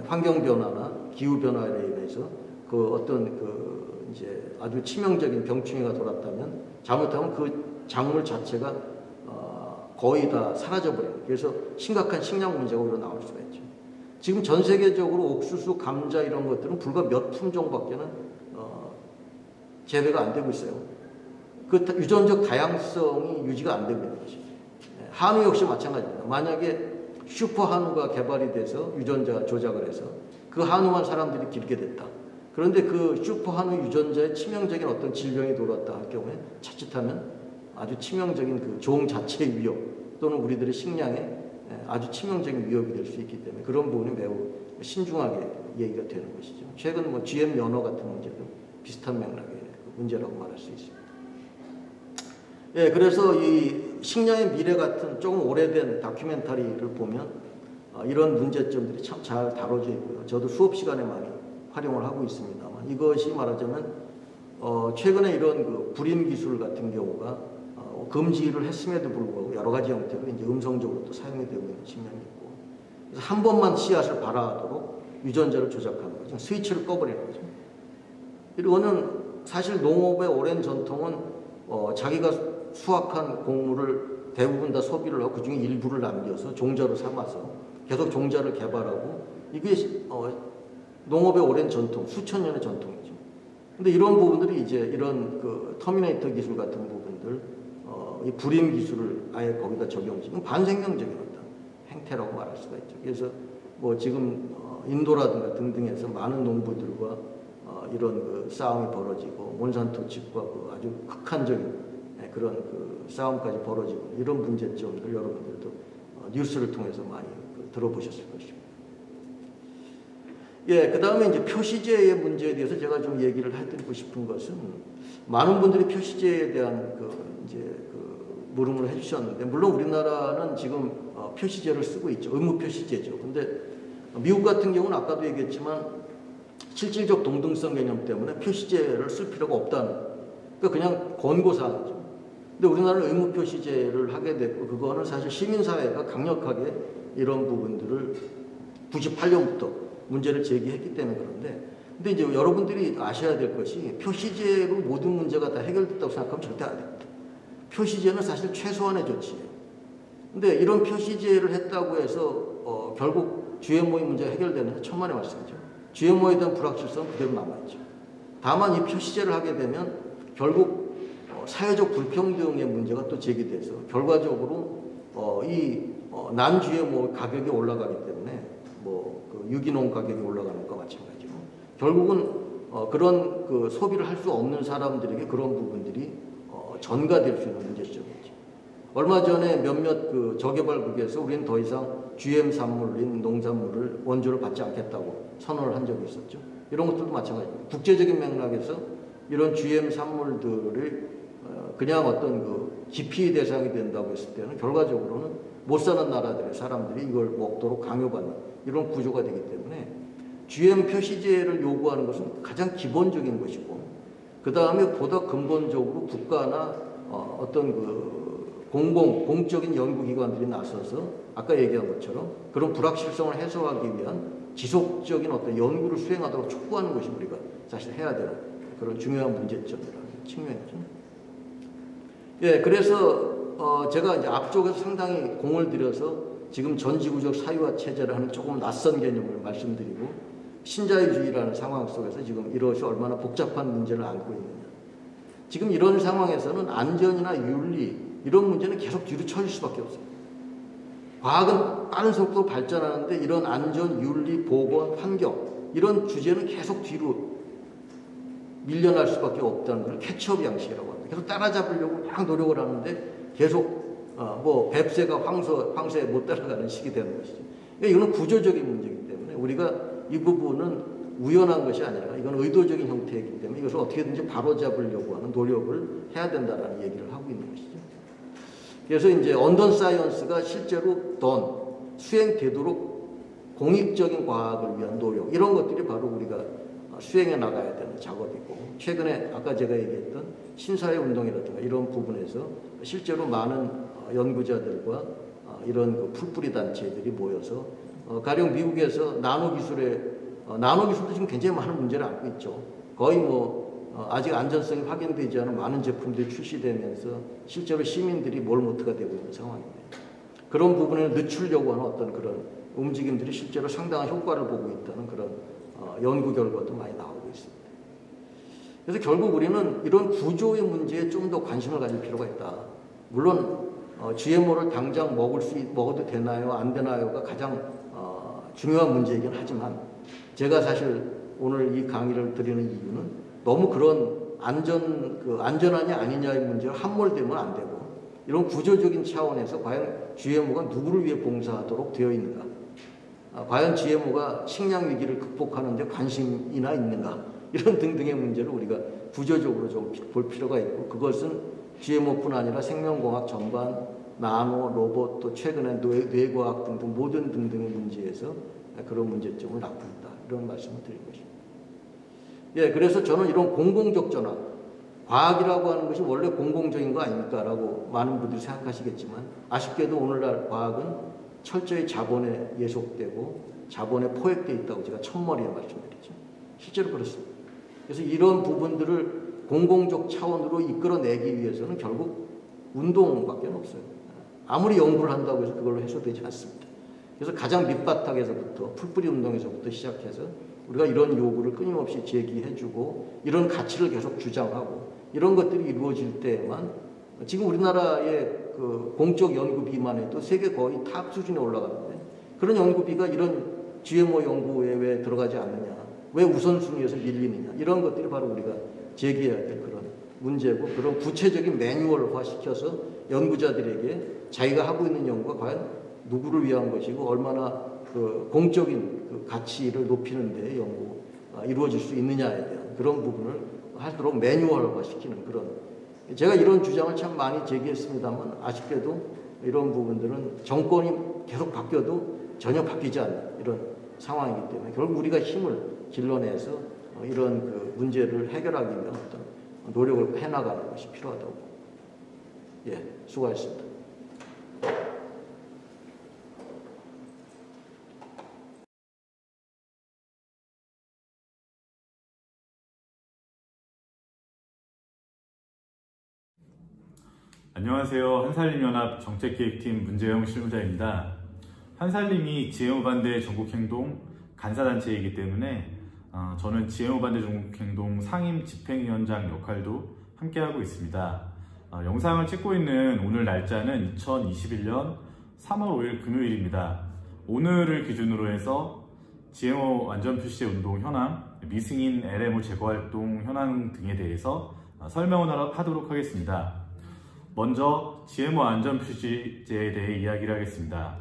환경 변화나 기후 변화에 의해서 그 어떤 그 이제 아주 치명적인 병충해가 돌았다면 잘못하면 그 작물 자체가 거의 다 사라져버려요. 그래서 심각한 식량 문제가 오히려 나올 수가 있죠. 지금 전 세계적으로 옥수수, 감자 이런 것들은 불과 몇 품종밖에는 재배가 안 되고 있어요. 그 유전적 다양성이 유지가 안 되고 있는 것이죠. 한우 역시 마찬가지입니다. 만약에 슈퍼 한우가 개발이 돼서 유전자 조작을 해서 그 한우만 사람들이 기르게 됐다. 그런데 그 슈퍼 한우 유전자에 치명적인 어떤 질병이 돌아왔다 할 경우에 자칫하면 아주 치명적인 그 종 자체의 위협 또는 우리들의 식량에 아주 치명적인 위협이 될 수 있기 때문에 그런 부분이 매우 신중하게 얘기가 되는 것이죠. 최근 뭐 GM 연어 같은 문제도 비슷한 맥락의 문제라고 말할 수 있습니다. 예, 그래서 이 식량의 미래 같은 조금 오래된 다큐멘터리를 보면 이런 문제점들이 참 잘 다뤄져 있고요. 저도 수업 시간에 많이 활용을 하고 있습니다만 이것이 말하자면 최근에 이런 그 불임 기술 같은 경우가 금지를 했음에도 불구하고 여러 가지 형태로 이제 음성적으로 또 사용이 되고 있는 측면이 있고 그래서 한 번만 씨앗을 발화하도록 유전자를 조작하는 거죠. 스위치를 꺼버리는 거죠. 이거는 사실 농업의 오랜 전통은 자기가 수확한 곡물을 대부분 다 소비를 하고 그중에 일부를 남겨서 종자로 삼아서 계속 종자를 개발하고 이게 농업의 오랜 전통, 수천 년의 전통이죠. 근데 이런 부분들이 이제 이런 그 터미네이터 기술 같은 부분들 이 불임 기술을 아예 거기다 적용시키는 반생명적인 어떤 행태라고 말할 수가 있죠. 그래서 뭐 지금 인도라든가 등등에서 많은 농부들과 이런 그 싸움이 벌어지고 몬산토 칩과 그 아주 극한적인 그런 그 싸움까지 벌어지고 이런 문제점들 여러분들도 뉴스를 통해서 많이 들어보셨을 것입니다. 예, 그 다음에 이제 표시제의 문제에 대해서 제가 좀 얘기를 해드리고 싶은 것은 많은 분들이 표시제에 대한 물음을 해주셨는데 물론 우리나라는 지금 표시제를 쓰고 있죠. 의무 표시제죠. 근데 미국 같은 경우는 아까도 얘기했지만 실질적 동등성 개념 때문에 표시제를 쓸 필요가 없다는 그러니까 그냥 권고사항이죠. 근데 우리나라는 의무 표시제를 하게 됐고 그거는 사실 시민사회가 강력하게 이런 부분들을 98년부터 문제를 제기했기 때문에 그런데 근데 이제 여러분들이 아셔야 될 것이 표시제로 모든 문제가 다 해결됐다고 생각하면 절대 안 됩니다. 표시제는 사실 최소한의 조치예요. 근데 이런 표시제를 했다고 해서 결국 GMO의 문제가 해결되는 천만의 말씀이죠. GMO에 대한 불확실성은 그대로 남아있죠. 다만 이 표시제를 하게 되면 결국 사회적 불평등의 문제가 또 제기돼서 결과적으로 난 GMO 가격이 올라가기 때문에 그 유기농 가격이 올라가는 것과 마찬가지로 결국은 그런 그 소비를 할 수 없는 사람들에게 그런 부분들이 전가될 수 있는 문제점이죠. 얼마 전에 몇몇 그 저개발국에서 우리는 더 이상 GM 산물인 농산물을 원조를 받지 않겠다고 선언을 한 적이 있었죠. 이런 것들도 마찬가지입니다. 국제적인 맥락에서 이런 GM 산물들을 그냥 어떤 그 기피 대상이 된다고 했을 때는 결과적으로는 못 사는 나라들의 사람들이 이걸 먹도록 강요받는 이런 구조가 되기 때문에 GM 표시제를 요구하는 것은 가장 기본적인 것이고 그 다음에 보다 근본적으로 국가나 어떤 그 공적인 연구기관들이 나서서 아까 얘기한 것처럼 그런 불확실성을 해소하기 위한 지속적인 어떤 연구를 수행하도록 촉구하는 것이 우리가 사실 해야 되는 그런 중요한 문제점이라는 측면이죠. 예, 그래서 제가 이제 앞쪽에서 상당히 공을 들여서 지금 전지구적 사유화 체제를 하는 조금 낯선 개념을 말씀드리고 신자유주의라는 상황 속에서 지금 이것이 얼마나 복잡한 문제를 안고 있느냐. 지금 이런 상황에서는 안전이나 윤리 이런 문제는 계속 뒤로 처질 수밖에 없어요. 과학은 빠른 속도로 발전하는데 이런 안전, 윤리, 보건, 환경 이런 주제는 계속 뒤로 밀려날 수밖에 없다는 걸 캐치업 양식이라고 합니다. 계속 따라잡으려고 막 노력을 하는데 계속 뱁새가 황소에 못 따라가는 식이 되는 것이죠. 이거는 구조적인 문제이기 때문에 우리가 이 부분은 우연한 것이 아니라 이건 의도적인 형태이기 때문에 이것을 어떻게든지 바로잡으려고 하는 노력을 해야 된다는 얘기를 하고 있는 것이죠. 그래서 이제 언던 사이언스가 실제로 수행되도록 공익적인 과학을 위한 노력 이런 것들이 바로 우리가 수행해 나가야 되는 작업이고 최근에 아까 제가 얘기했던 신사회운동이라든가 이런 부분에서 실제로 많은 연구자들과 이런 그 풀뿌리 단체들이 모여서 가령 미국에서 나노기술도 지금 굉장히 많은 문제를 안고 있죠. 거의 아직 안전성이 확인되지 않은 많은 제품들이 출시되면서 실제로 시민들이 몰모트가 되고 있는 상황입니다. 그런 부분을 늦추려고 하는 어떤 그런 움직임들이 실제로 상당한 효과를 보고 있다는 그런 연구 결과도 많이 나오고 있습니다. 그래서 결국 우리는 이런 구조의 문제에 좀 더 관심을 가질 필요가 있다. 물론 GMO를 당장 먹어도 되나요? 안 되나요가 가장 중요한 문제이긴 하지만 제가 사실 오늘 이 강의를 드리는 이유는 너무 그런 안전하냐 아니냐의 문제로 함몰되면 안 되고 이런 구조적인 차원에서 과연 GMO가 누구를 위해 봉사하도록 되어 있는가? 과연 GMO가 식량 위기를 극복하는 데 관심이나 있는가? 이런 등등의 문제를 우리가 구조적으로 좀 볼 필요가 있고 그것은 GMO뿐 아니라 생명공학 전반, 나노, 로봇, 또 최근에 뇌과학 등등 모든 등등의 문제에서 그런 문제점을 낳고 있다. 이런 말씀을 드린 것입니다. 예, 그래서 저는 이런 공공적 전환, 과학이라고 하는 것이 원래 공공적인 거 아닙니까라고 많은 분들이 생각하시겠지만 아쉽게도 오늘날 과학은 철저히 자본에 예속되고 자본에 포획되어 있다고 제가 첫머리에 말씀드리죠. 실제로 그렇습니다. 그래서 이런 부분들을 공공적 차원으로 이끌어내기 위해서는 결국 운동밖에 없어요. 아무리 연구를 한다고 해서 그걸로 해소되지 않습니다. 그래서 가장 밑바닥에서부터 풀뿌리 운동에서부터 시작해서 우리가 이런 요구를 끊임없이 제기해주고 이런 가치를 계속 주장하고 이런 것들이 이루어질 때만 지금 우리나라의 그 공적 연구비만 해도 세계 거의 탑 수준에 올라가는데 그런 연구비가 이런 GMO 연구에 왜 들어가지 않느냐, 왜 우선순위에서 밀리느냐 이런 것들이 바로 우리가 제기해야 될 그런 문제고 그런 구체적인 매뉴얼화 시켜서 연구자들에게 자기가 하고 있는 연구가 과연 누구를 위한 것이고 얼마나 그 공적인 그 가치를 높이는 데 연구가 이루어질 수 있느냐에 대한 그런 부분을 하도록 매뉴얼화 시키는 그런 제가 이런 주장을 참 많이 제기했습니다만 아쉽게도 이런 부분들은 정권이 계속 바뀌어도 전혀 바뀌지 않는 이런 상황이기 때문에 결국 우리가 힘을 길러내서 이런 그 문제를 해결하기 위한 어떤 노력을 해나가는 것이 필요하다고. 예, 수고하셨습니다. 안녕하세요. 한살림연합 정책기획팀 문재영 실무자입니다. 한살림이 GMO 반대 전국행동 간사단체이기 때문에 저는 GMO 반대 전국행동 상임 집행위원장 역할도 함께하고 있습니다. 영상을 찍고 있는 오늘 날짜는 2021년 3월 5일 금요일입니다. 오늘을 기준으로 해서 GMO 완전표시제 운동 현황, 미승인 LMO 제거활동 현황 등에 대해서 설명을 하도록 하겠습니다. 먼저 GMO 안전표시제에 대해 이야기를 하겠습니다.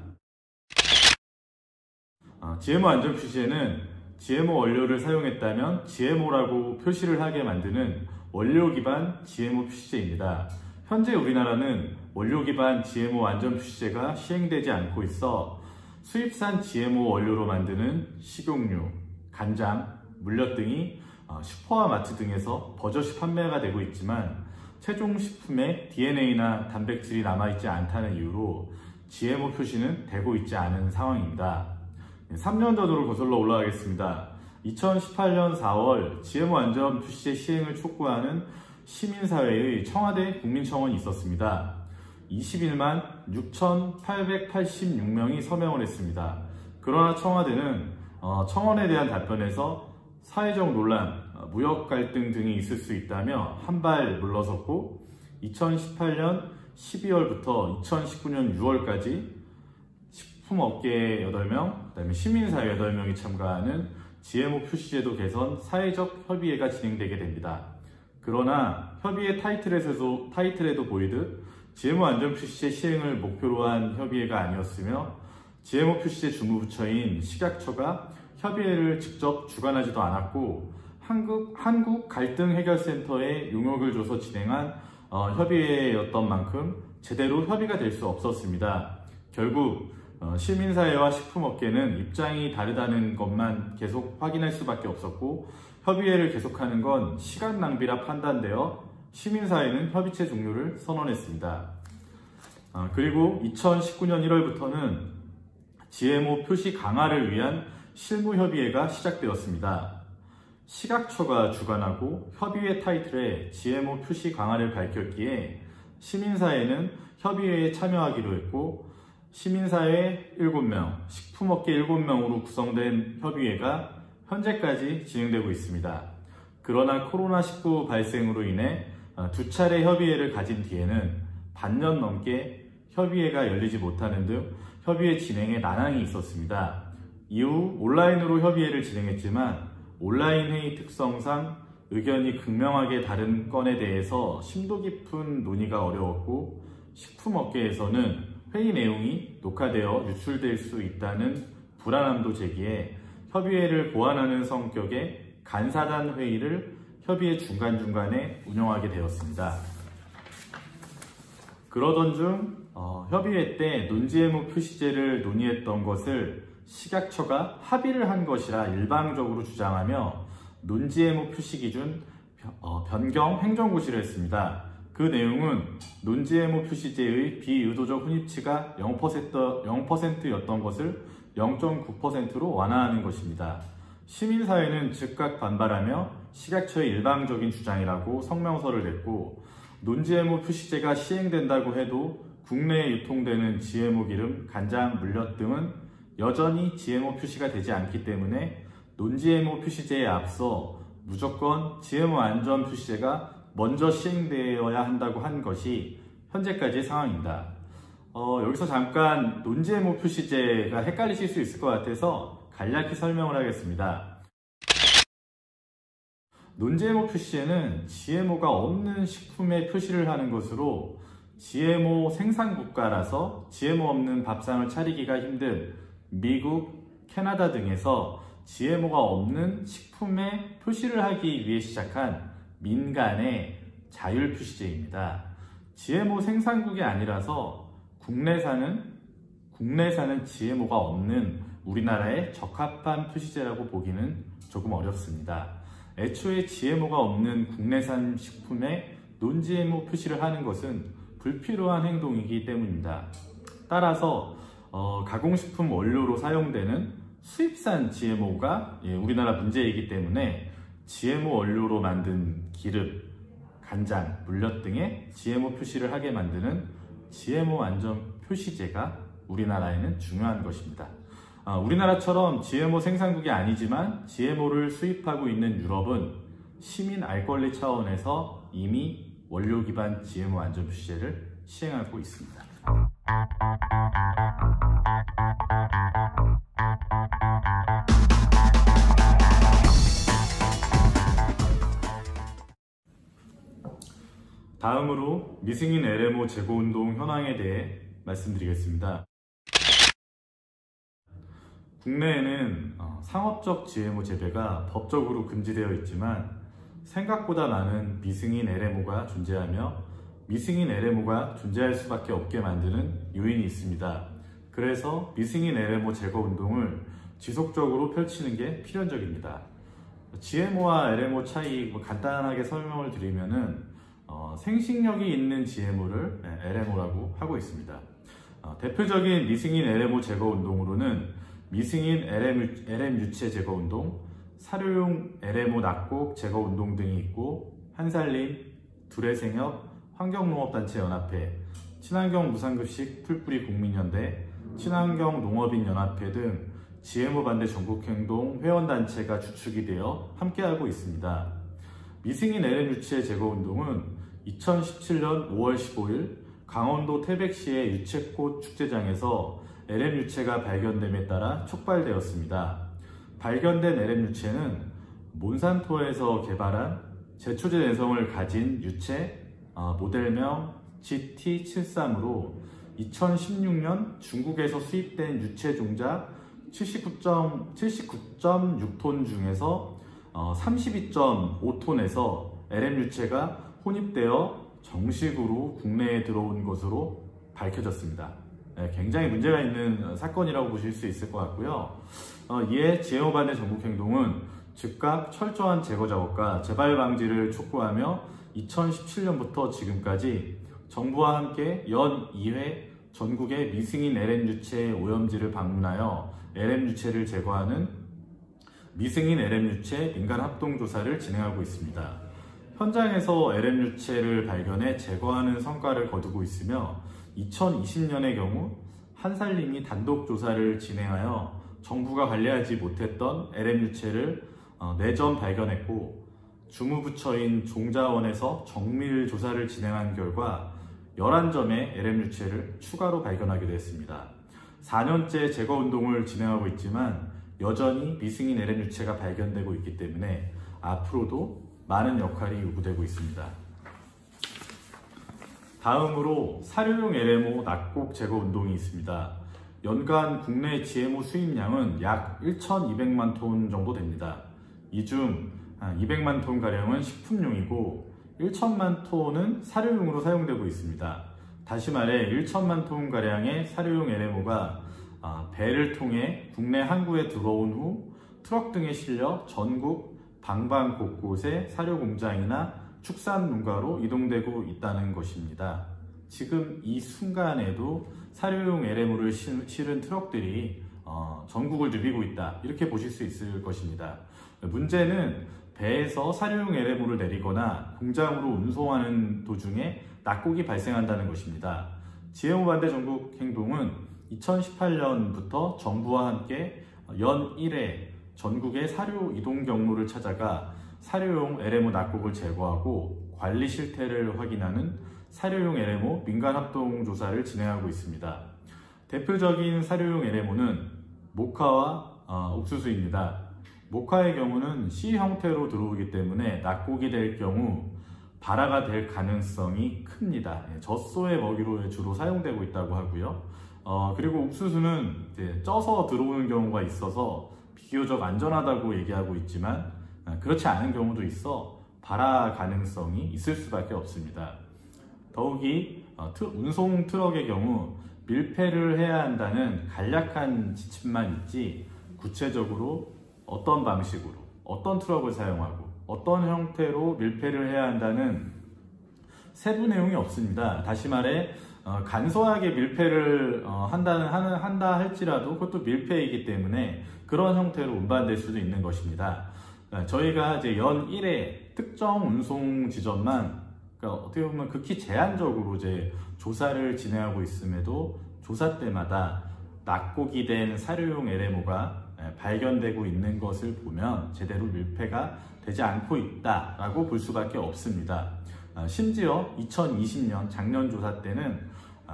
GMO 안전표시제는 GMO 원료를 사용했다면 GMO라고 표시를 하게 만드는 원료 기반 GMO 표시제입니다. 현재 우리나라는 원료 기반 GMO 안전표시제가 시행되지 않고 있어 수입산 GMO 원료로 만드는 식용유, 간장, 물엿 등이 슈퍼와 마트 등에서 버젓이 판매가 되고 있지만 최종 식품에 DNA나 단백질이 남아있지 않다는 이유로 GMO 표시는 되고 있지 않은 상황입니다. 3년 전으로 거슬러 올라가겠습니다. 2018년 4월 GMO 안전 표시제 시행을 촉구하는 시민사회의 청와대 국민청원이 있었습니다. 21만 6,886명이 서명을 했습니다. 그러나 청와대는 청원에 대한 답변에서 사회적 논란, 무역 갈등 등이 있을 수 있다며 한 발 물러섰고 2018년 12월부터 2019년 6월까지 식품업계 8명, 그다음에 시민사회 8명이 참가하는 GMO 표시제도 개선 사회적 협의회가 진행되게 됩니다. 그러나 협의회 타이틀에도 보이듯 GMO 안전표시제 시행을 목표로 한 협의회가 아니었으며 GMO 표시제 주무부처인 식약처가 협의회를 직접 주관하지도 않았고 한국 갈등해결센터에 용역을 줘서 진행한 협의회였던 만큼 제대로 협의가 될 수 없었습니다. 결국 시민사회와 식품업계는 입장이 다르다는 것만 계속 확인할 수밖에 없었고 협의회를 계속하는 건 시간 낭비라 판단되어 시민사회는 협의체 종료를 선언했습니다. 그리고 2019년 1월부터는 GMO 표시 강화를 위한 실무협의회가 시작되었습니다. 식약처가 주관하고 협의회 타이틀에 GMO 표시 강화를 밝혔기에 시민사회는 협의회에 참여하기로 했고 시민사회 7명, 식품업계 7명으로 구성된 협의회가 현재까지 진행되고 있습니다. 그 그러나 코로나19 발생으로 인해 두 차례 협의회를 가진 뒤에는 반년 넘게 협의회가 열리지 못하는 등 협의회 진행에 난항이 있었습니다. 이후 온라인으로 협의회를 진행했지만 온라인 회의 특성상 의견이 극명하게 다른 건에 대해서 심도 깊은 논의가 어려웠고 식품업계에서는 회의 내용이 녹화되어 유출될 수 있다는 불안함도 제기해 협의회를 보완하는 성격의 간사단 회의를 협의회 중간중간에 운영하게 되었습니다. 그러던 중 협의회 때 논지의무 표시제를 논의했던 것을 식약처가 합의를 한 것이라 일방적으로 주장하며 논지의무 표시 기준 변경 행정고시를 했습니다. 그 내용은 논지의무 표시제의 비의도적 혼입치가 0%였던 것을 0.9%로 완화하는 것입니다. 시민사회는 즉각 반발하며 식약처의 일방적인 주장이라고 성명서를 냈고, 논지의무 표시제가 시행된다고 해도 국내에 유통되는 GMO 기름, 간장, 물엿 등은 여전히 GMO 표시가 되지 않기 때문에 논지의무 표시제에 앞서 무조건 GMO 안전 표시제가 먼저 시행되어야 한다고 한 것이 현재까지의 상황입니다. 여기서 잠깐 논지의무 표시제가 헷갈리실 수 있을 것 같아서 간략히 설명을 하겠습니다. 논지의무 표시제는 GMO가 없는 식품에 표시를 하는 것으로 GMO 생산국가라서 GMO 없는 밥상을 차리기가 힘든 미국, 캐나다 등에서 GMO가 없는 식품에 표시를 하기 위해 시작한 민간의 자율 표시제입니다. GMO 생산국이 아니라서 국내산은 GMO가 없는 우리나라에 적합한 표시제라고 보기는 조금 어렵습니다. 애초에 GMO가 없는 국내산 식품에 논GMO 표시를 하는 것은 불필요한 행동이기 때문입니다. 따라서 가공식품 원료로 사용되는 수입산 GMO가 우리나라 문제이기 때문에 GMO 원료로 만든 기름, 간장, 물엿 등의 GMO 표시를 하게 만드는 GMO 안전 표시제가 우리나라에는 중요한 것입니다. 우리나라처럼 GMO 생산국이 아니지만 GMO를 수입하고 있는 유럽은 시민 알 권리 차원에서 이미 원료 기반 GMO 안전 표시제를 시행하고 있습니다. 다음으로 미승인 LMO 재고운동 현황에 대해 말씀드리겠습니다. 국내에는 상업적 GMO 재배가 법적으로 금지되어 있지만 생각보다 많은 미승인 LMO가 존재하며 미승인 LMO가 존재할 수밖에 없게 만드는 요인이 있습니다. 그래서 미승인 LMO 제거 운동을 지속적으로 펼치는 게 필연적입니다. GMO와 LMO 차이 간단하게 설명을 드리면은 생식력이 있는 GMO를 LMO라고 하고 있습니다. 대표적인 미승인 LMO 제거 운동으로는 미승인 LM 유체 제거 운동, 사료용 LMO 낙곡 제거 운동 등이 있고, 한살림, 두레생협, 환경농업단체 연합회, 친환경 무상급식 풀뿌리 국민연대, 친환경 농업인 연합회 등 GMO 반대 전국행동 회원단체가 주축이 되어 함께하고 있습니다. 미승인 LM 유체 제거 운동은 2017년 5월 15일 강원도 태백시의 유채꽃 축제장에서 LM 유체가 발견됨에 따라 촉발되었습니다. 발견된 LM 유체는 몬산토에서 개발한 제초제 내성을 가진 유체 모델명 GT73으로 2016년 중국에서 수입된 유체 종자 79.6톤 중에서 32.5톤에서 LM 유체가 혼입되어 정식으로 국내에 들어온 것으로 밝혀졌습니다. 굉장히 문제가 있는 사건이라고 보실 수 있을 것 같고요. 이에 GMO 반대 전국행동은 즉각 철저한 제거 작업과 재발 방지를 촉구하며 2017년부터 지금까지 정부와 함께 연 2회 전국의 미승인 LM 유체 오염지를 방문하여 LM 유체를 제거하는 미승인 LM 유체 민간 합동조사를 진행하고 있습니다. 현장에서 LM 유체를 발견해 제거하는 성과를 거두고 있으며 2020년의 경우 한살림이 단독 조사를 진행하여 정부가 관리하지 못했던 LM 유체를 4점 발견했고, 주무부처인 종자원에서 정밀 조사를 진행한 결과 11점의 LM 유체를 추가로 발견하기도 했습니다. 4년째 제거운동을 진행하고 있지만 여전히 미승인 LM 유체가 발견되고 있기 때문에 앞으로도 많은 역할이 요구되고 있습니다. 다음으로 사료용 LMO 낙곡 제거 운동이 있습니다. 연간 국내 GMO 수입량은 약 1,200만 톤 정도 됩니다. 이 중 200만 톤가량은 식품용이고 1,000만 톤은 사료용으로 사용되고 있습니다. 다시 말해 1,000만 톤가량의 사료용 LMO가 배를 통해 국내 항구에 들어온 후 트럭 등에 실려 전국 방방 곳곳에 사료 공장이나 축산 농가로 이동되고 있다는 것입니다. 지금 이 순간에도 사료용 LMO를 실은 트럭들이 전국을 누비고 있다, 이렇게 보실 수 있을 것입니다. 문제는 배에서 사료용 LMO를 내리거나 공장으로 운송하는 도중에 낙곡이 발생한다는 것입니다. GMO 반대 전국 행동은 2018년부터 정부와 함께 연 1회 전국의 사료 이동 경로를 찾아가 사료용 LMO 낙곡을 제거하고 관리 실태를 확인하는 사료용 LMO 민간합동 조사를 진행하고 있습니다. 대표적인 사료용 LMO는 모카와 옥수수입니다. 모카의 경우는 C 형태로 들어오기 때문에 낙곡이 될 경우 발화가 될 가능성이 큽니다. 젖소의 먹이로 주로 사용되고 있다고 하고요. 그리고 옥수수는 이제 쪄서 들어오는 경우가 있어서 비교적 안전하다고 얘기하고 있지만 그렇지 않은 경우도 있어 발화 가능성이 있을 수밖에 없습니다. 더욱이 운송 트럭의 경우 밀폐를 해야 한다는 간략한 지침만 있지 구체적으로 어떤 방식으로, 어떤 트럭을 사용하고 어떤 형태로 밀폐를 해야 한다는 세부 내용이 없습니다. 다시 말해 간소하게 밀폐를 한다 할지라도 그것도 밀폐이기 때문에 그런 형태로 운반될 수도 있는 것입니다. 저희가 이제 연 1회 특정 운송 지점만, 그러니까 어떻게 보면 극히 제한적으로 이제 조사를 진행하고 있음에도 조사 때마다 낙곡이 된 사료용 LMO가 발견되고 있는 것을 보면 제대로 밀폐가 되지 않고 있다라고 볼 수밖에 없습니다. 심지어 2020년 작년 조사 때는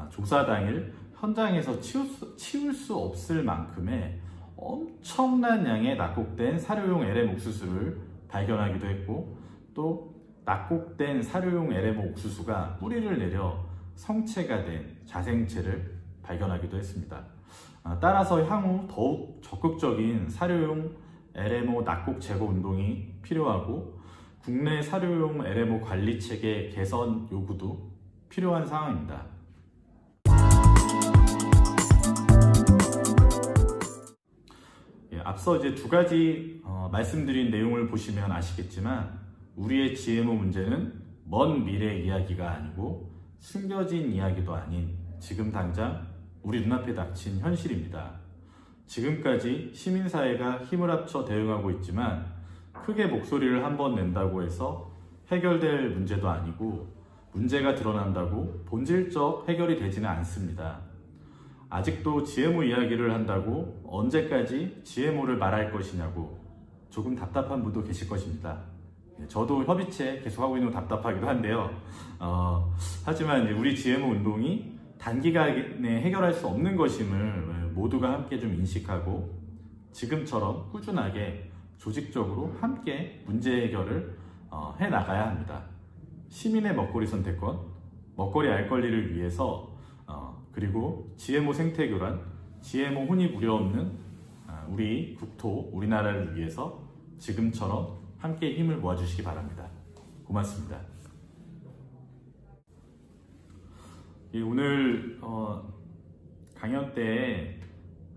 조사 당일 현장에서 치울 수 없을 만큼의 엄청난 양의 낙곡된 사료용 LM 옥수수를 발견하기도 했고, 또 낙곡된 사료용 LM 옥수수가 뿌리를 내려 성체가 된 자생체를 발견하기도 했습니다. 따라서 향후 더욱 적극적인 사료용 LMO 낙곡 제거 운동이 필요하고 국내 사료용 LMO 관리 체계 개선 요구도 필요한 상황입니다. 앞서 이제 두 가지 말씀드린 내용을 보시면 아시겠지만 우리의 GMO 문제는 먼 미래 이야기가 아니고 숨겨진 이야기도 아닌 지금 당장 우리 눈앞에 닥친 현실입니다. 지금까지 시민사회가 힘을 합쳐 대응하고 있지만 크게 목소리를 한번 낸다고 해서 해결될 문제도 아니고 문제가 드러난다고 본질적 해결이 되지는 않습니다. 아직도 GMO 이야기를 한다고 언제까지 GMO를 말할 것이냐고 조금 답답한 분도 계실 것입니다. 저도 협의체 계속하고 있는 거 답답하기도 한데요. 하지만 우리 GMO 운동이 단기간에 해결할 수 없는 것임을 모두가 함께 좀 인식하고 지금처럼 꾸준하게 조직적으로 함께 문제 해결을 해나가야 합니다. 시민의 먹거리 선택권, 먹거리 알 권리를 위해서 그리고 GMO 생태 교란, GMO 혼입 우려 없는 우리 국토, 우리나라를 위해서 지금처럼 함께 힘을 모아주시기 바랍니다. 고맙습니다. 오늘 강연 때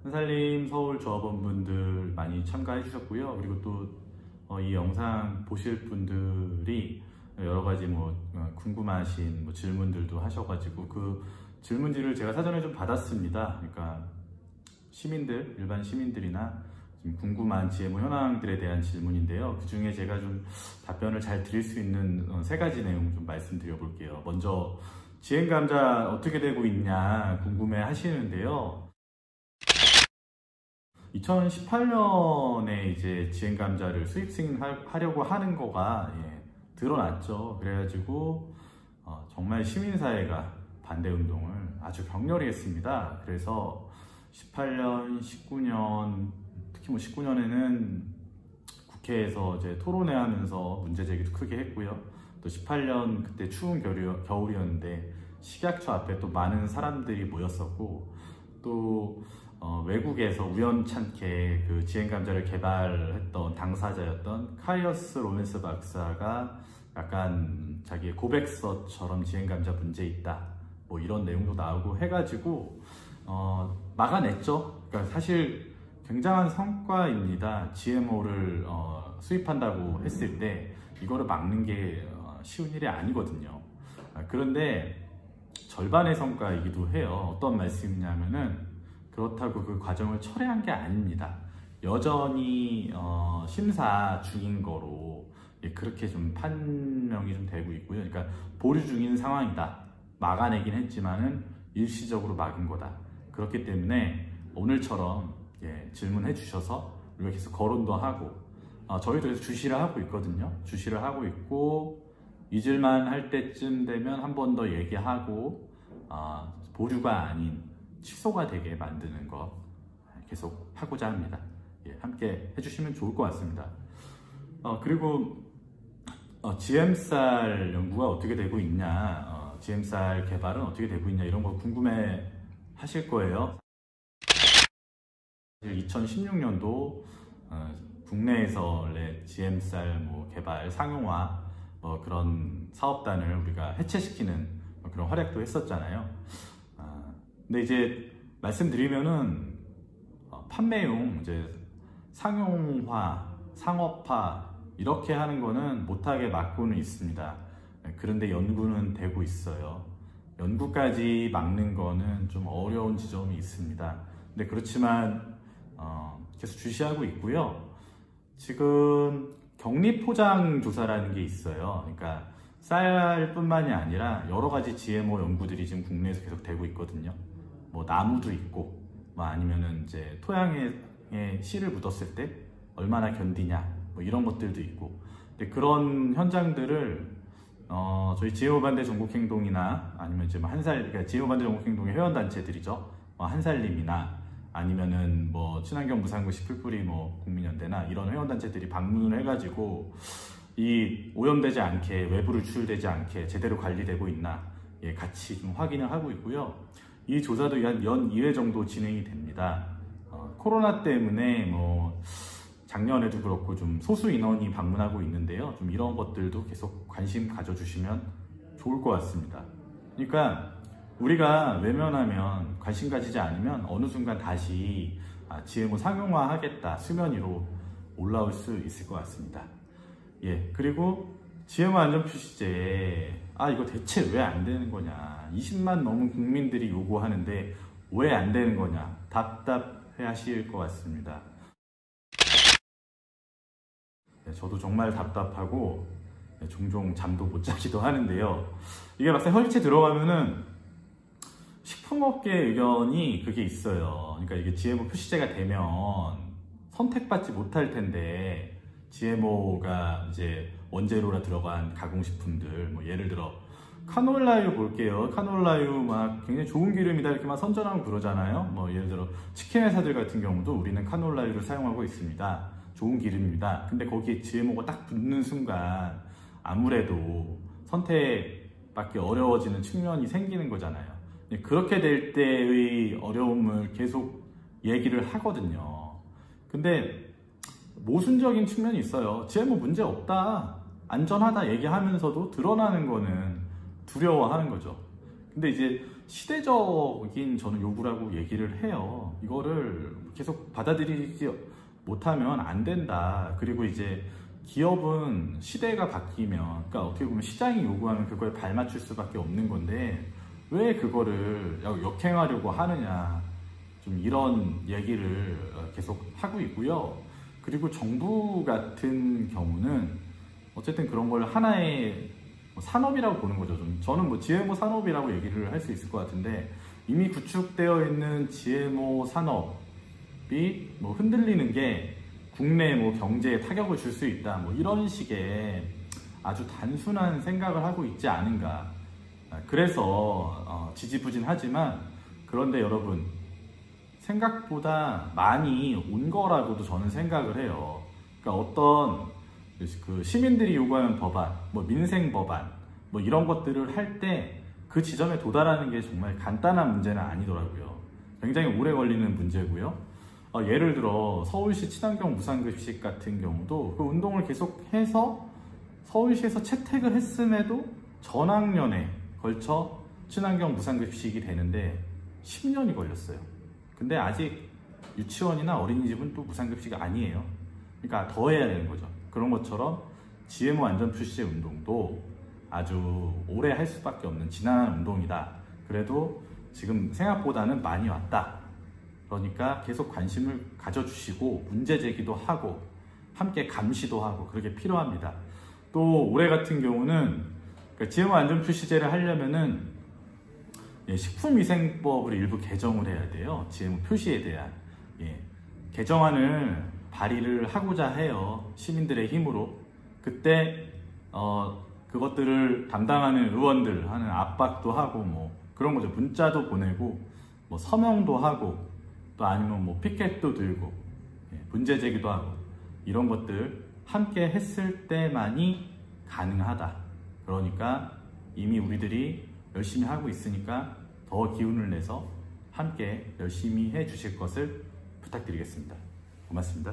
한살림 서울 조합원분들 많이 참가해 주셨고요. 그리고 또 이 영상 보실 분들이 여러 가지 궁금하신 질문들도 하셔가지고 그 질문지를 제가 사전에 좀 받았습니다. 그러니까 시민들, 일반 시민들이나 좀 궁금한 GMO 현황들에 대한 질문인데요. 그 중에 제가 좀 답변을 잘 드릴 수 있는 세 가지 내용 좀 말씀드려 볼게요. 먼저 GM 감자 어떻게 되고 있냐 궁금해 하시는데요. 2018년에 이제 지행 감자를 수입 승인하려고 하는 거가 드러났죠. 그래가지고 정말 시민사회가 반대 운동을 아주 격렬히 했습니다. 그래서 18년, 19년, 특히 뭐 19년에는 국회에서 이제 토론회 하면서 문제 제기도 크게 했고요. 또 18년 그때 추운 겨울이었는데 식약처 앞에 또 많은 사람들이 모였었고, 또 외국에서 우연찮게 그 지행감자를 개발했던 당사자였던 카이어스 로맨스 박사가 약간 자기의 고백서처럼 지행감자 문제 있다, 뭐 이런 내용도 나오고 해가지고 막아냈죠. 그러니까 사실 굉장한 성과입니다. GMO를 수입한다고 했을 때 이거를 막는 게 쉬운 일이 아니거든요. 그런데 절반의 성과이기도 해요. 어떤 말씀이냐면은, 그렇다고 그 과정을 철회한 게 아닙니다. 여전히 심사 중인 거로 그렇게 좀 판명이 좀 되고 있고요. 그러니까 보류 중인 상황이다, 막아내긴 했지만은 일시적으로 막은 거다. 그렇기 때문에 오늘처럼 질문해 주셔서 우리가 계속 거론도 하고, 저희도 계속 주시를 하고 있거든요. 주시를 하고 있고, 잊을만 할 때쯤 되면 한 번 더 얘기하고, 보류가 아닌 취소가 되게 만드는 거 계속 하고자 합니다. 함께 해주시면 좋을 것 같습니다. 그리고 GM쌀 연구가 어떻게 되고 있냐, GM쌀 개발은 어떻게 되고 있냐, 이런 거 궁금해 하실 거예요. 2016년도 국내에서 원래 GM쌀 개발, 상용화 그런 사업단을 우리가 해체시키는 그런 활약도 했었잖아요. 근데 이제 말씀드리면은 판매용 이제 상용화, 상업화 이렇게 하는 거는 못하게 막고는 있습니다. 그런데 연구는 되고 있어요. 연구까지 막는 거는 좀 어려운 지점이 있습니다. 근데 그렇지만 계속 주시하고 있고요. 지금 격리포장 조사라는 게 있어요. 그러니까 쌀뿐만이 아니라 여러 가지 GMO 연구들이 지금 국내에서 계속 되고 있거든요. 뭐 나무도 있고, 뭐 아니면은 이제 토양에 씨를 묻었을 때 얼마나 견디냐, 뭐 이런 것들도 있고. 근데 그런 현장들을 저희 GMO 반대 전국행동이나 아니면 이제 그러니까 GMO 반대 전국행동의 회원단체들이죠. 한살림이나 아니면은 뭐 친환경 무상구 시풀뿌리 국민연대나 이런 회원단체들이 방문을 해가지고 이 오염되지 않게, 외부로 유출되지 않게 제대로 관리되고 있나 같이 좀 확인을 하고 있고요. 이 조사도 한 연 2회 정도 진행이 됩니다. 코로나 때문에 작년에도 그렇고 좀 소수 인원이 방문하고 있는데요. 좀 이런 것들도 계속 관심 가져주시면 좋을 것 같습니다. 그러니까 우리가 외면하면, 관심 가지지 않으면 어느 순간 다시 GMO 상용화 하겠다, 수면 위로 올라올 수 있을 것 같습니다. 그리고 GMO 안전표시제, 이거 대체 왜 안 되는 거냐, 20만 넘은 국민들이 요구하는데 왜 안 되는 거냐, 답답해 하실 것 같습니다. 저도 정말 답답하고 종종 잠도 못 자기도 하는데요. 이게 막상 혈체 들어가면은 식품업계 의견이 그게 있어요. 그러니까 이게 GMO 표시제가 되면 선택받지 못할 텐데, GMO가 이제 원재료로 들어간 가공식품들, 예를 들어 카놀라유 볼게요. 카놀라유 굉장히 좋은 기름이다 이렇게 선전하고 그러잖아요. 예를 들어 치킨 회사들 같은 경우도 우리는 카놀라유를 사용하고 있습니다, 좋은 기름입니다. 근데 거기에 GMO가 딱 붙는 순간 아무래도 선택받기 어려워지는 측면이 생기는 거잖아요. 그렇게 될 때의 어려움을 계속 얘기를 하거든요. 근데 모순적인 측면이 있어요. GMO 문제 없다, 안전하다 얘기하면서도 드러나는 거는 두려워하는 거죠. 근데 이제 시대적인 저는 요구라고 얘기를 해요. 이거를 계속 받아들이지 못하면 안 된다. 그리고 이제 기업은 시대가 바뀌면, 그러니까 어떻게 보면 시장이 요구하면 그거에 발맞출 수밖에 없는 건데 왜 그거를 역행하려고 하느냐, 좀 이런 얘기를 계속 하고 있고요. 그리고 정부 같은 경우는 어쨌든 그런 걸 하나의 산업이라고 보는 거죠. 저는 GMO 산업이라고 얘기를 할 수 있을 것 같은데, 이미 구축되어 있는 GMO 산업, 뭐 흔들리는 게 국내 뭐 경제에 타격을 줄 수 있다, 뭐 이런 식의 아주 단순한 생각을 하고 있지 않은가. 그래서 지지부진하지만, 그런데 여러분, 생각보다 많이 온 거라고도 저는 생각을 해요. 그러니까 어떤 그 시민들이 요구하는 법안, 뭐 민생 법안, 뭐 이런 것들을 할 때 그 지점에 도달하는 게 정말 간단한 문제는 아니더라고요. 굉장히 오래 걸리는 문제고요. 예를 들어 서울시 친환경 무상급식 같은 경우도 그 운동을 계속해서 서울시에서 채택을 했음에도 전학년에 걸쳐 친환경 무상급식이 되는데 10년이 걸렸어요. 근데 아직 유치원이나 어린이집은 또 무상급식이 아니에요. 그러니까 더 해야 되는 거죠. 그런 것처럼 GMO 안전 표시제 운동도 아주 오래 할 수밖에 없는 지난한 운동이다. 그래도 지금 생각보다는 많이 왔다. 그러니까 계속 관심을 가져주시고 문제 제기도 하고 함께 감시도 하고 그렇게 필요합니다. 또 올해 같은 경우는 GMO 안전 표시제를 하려면은 식품위생법을 일부 개정을 해야 돼요. GMO 표시에 대한 개정안을 발의를 하고자 해요. 시민들의 힘으로. 그때 그것들을 담당하는 의원들 하는 압박도 하고 뭐 그런 거죠. 문자도 보내고 뭐 서명도 하고 또 아니면 뭐 피켓도 들고 문제 제기도 하고 이런 것들 함께 했을 때만이 가능하다. 그러니까 이미 우리들이 열심히 하고 있으니까 더 기운을 내서 함께 열심히 해 주실 것을 부탁드리겠습니다. 고맙습니다.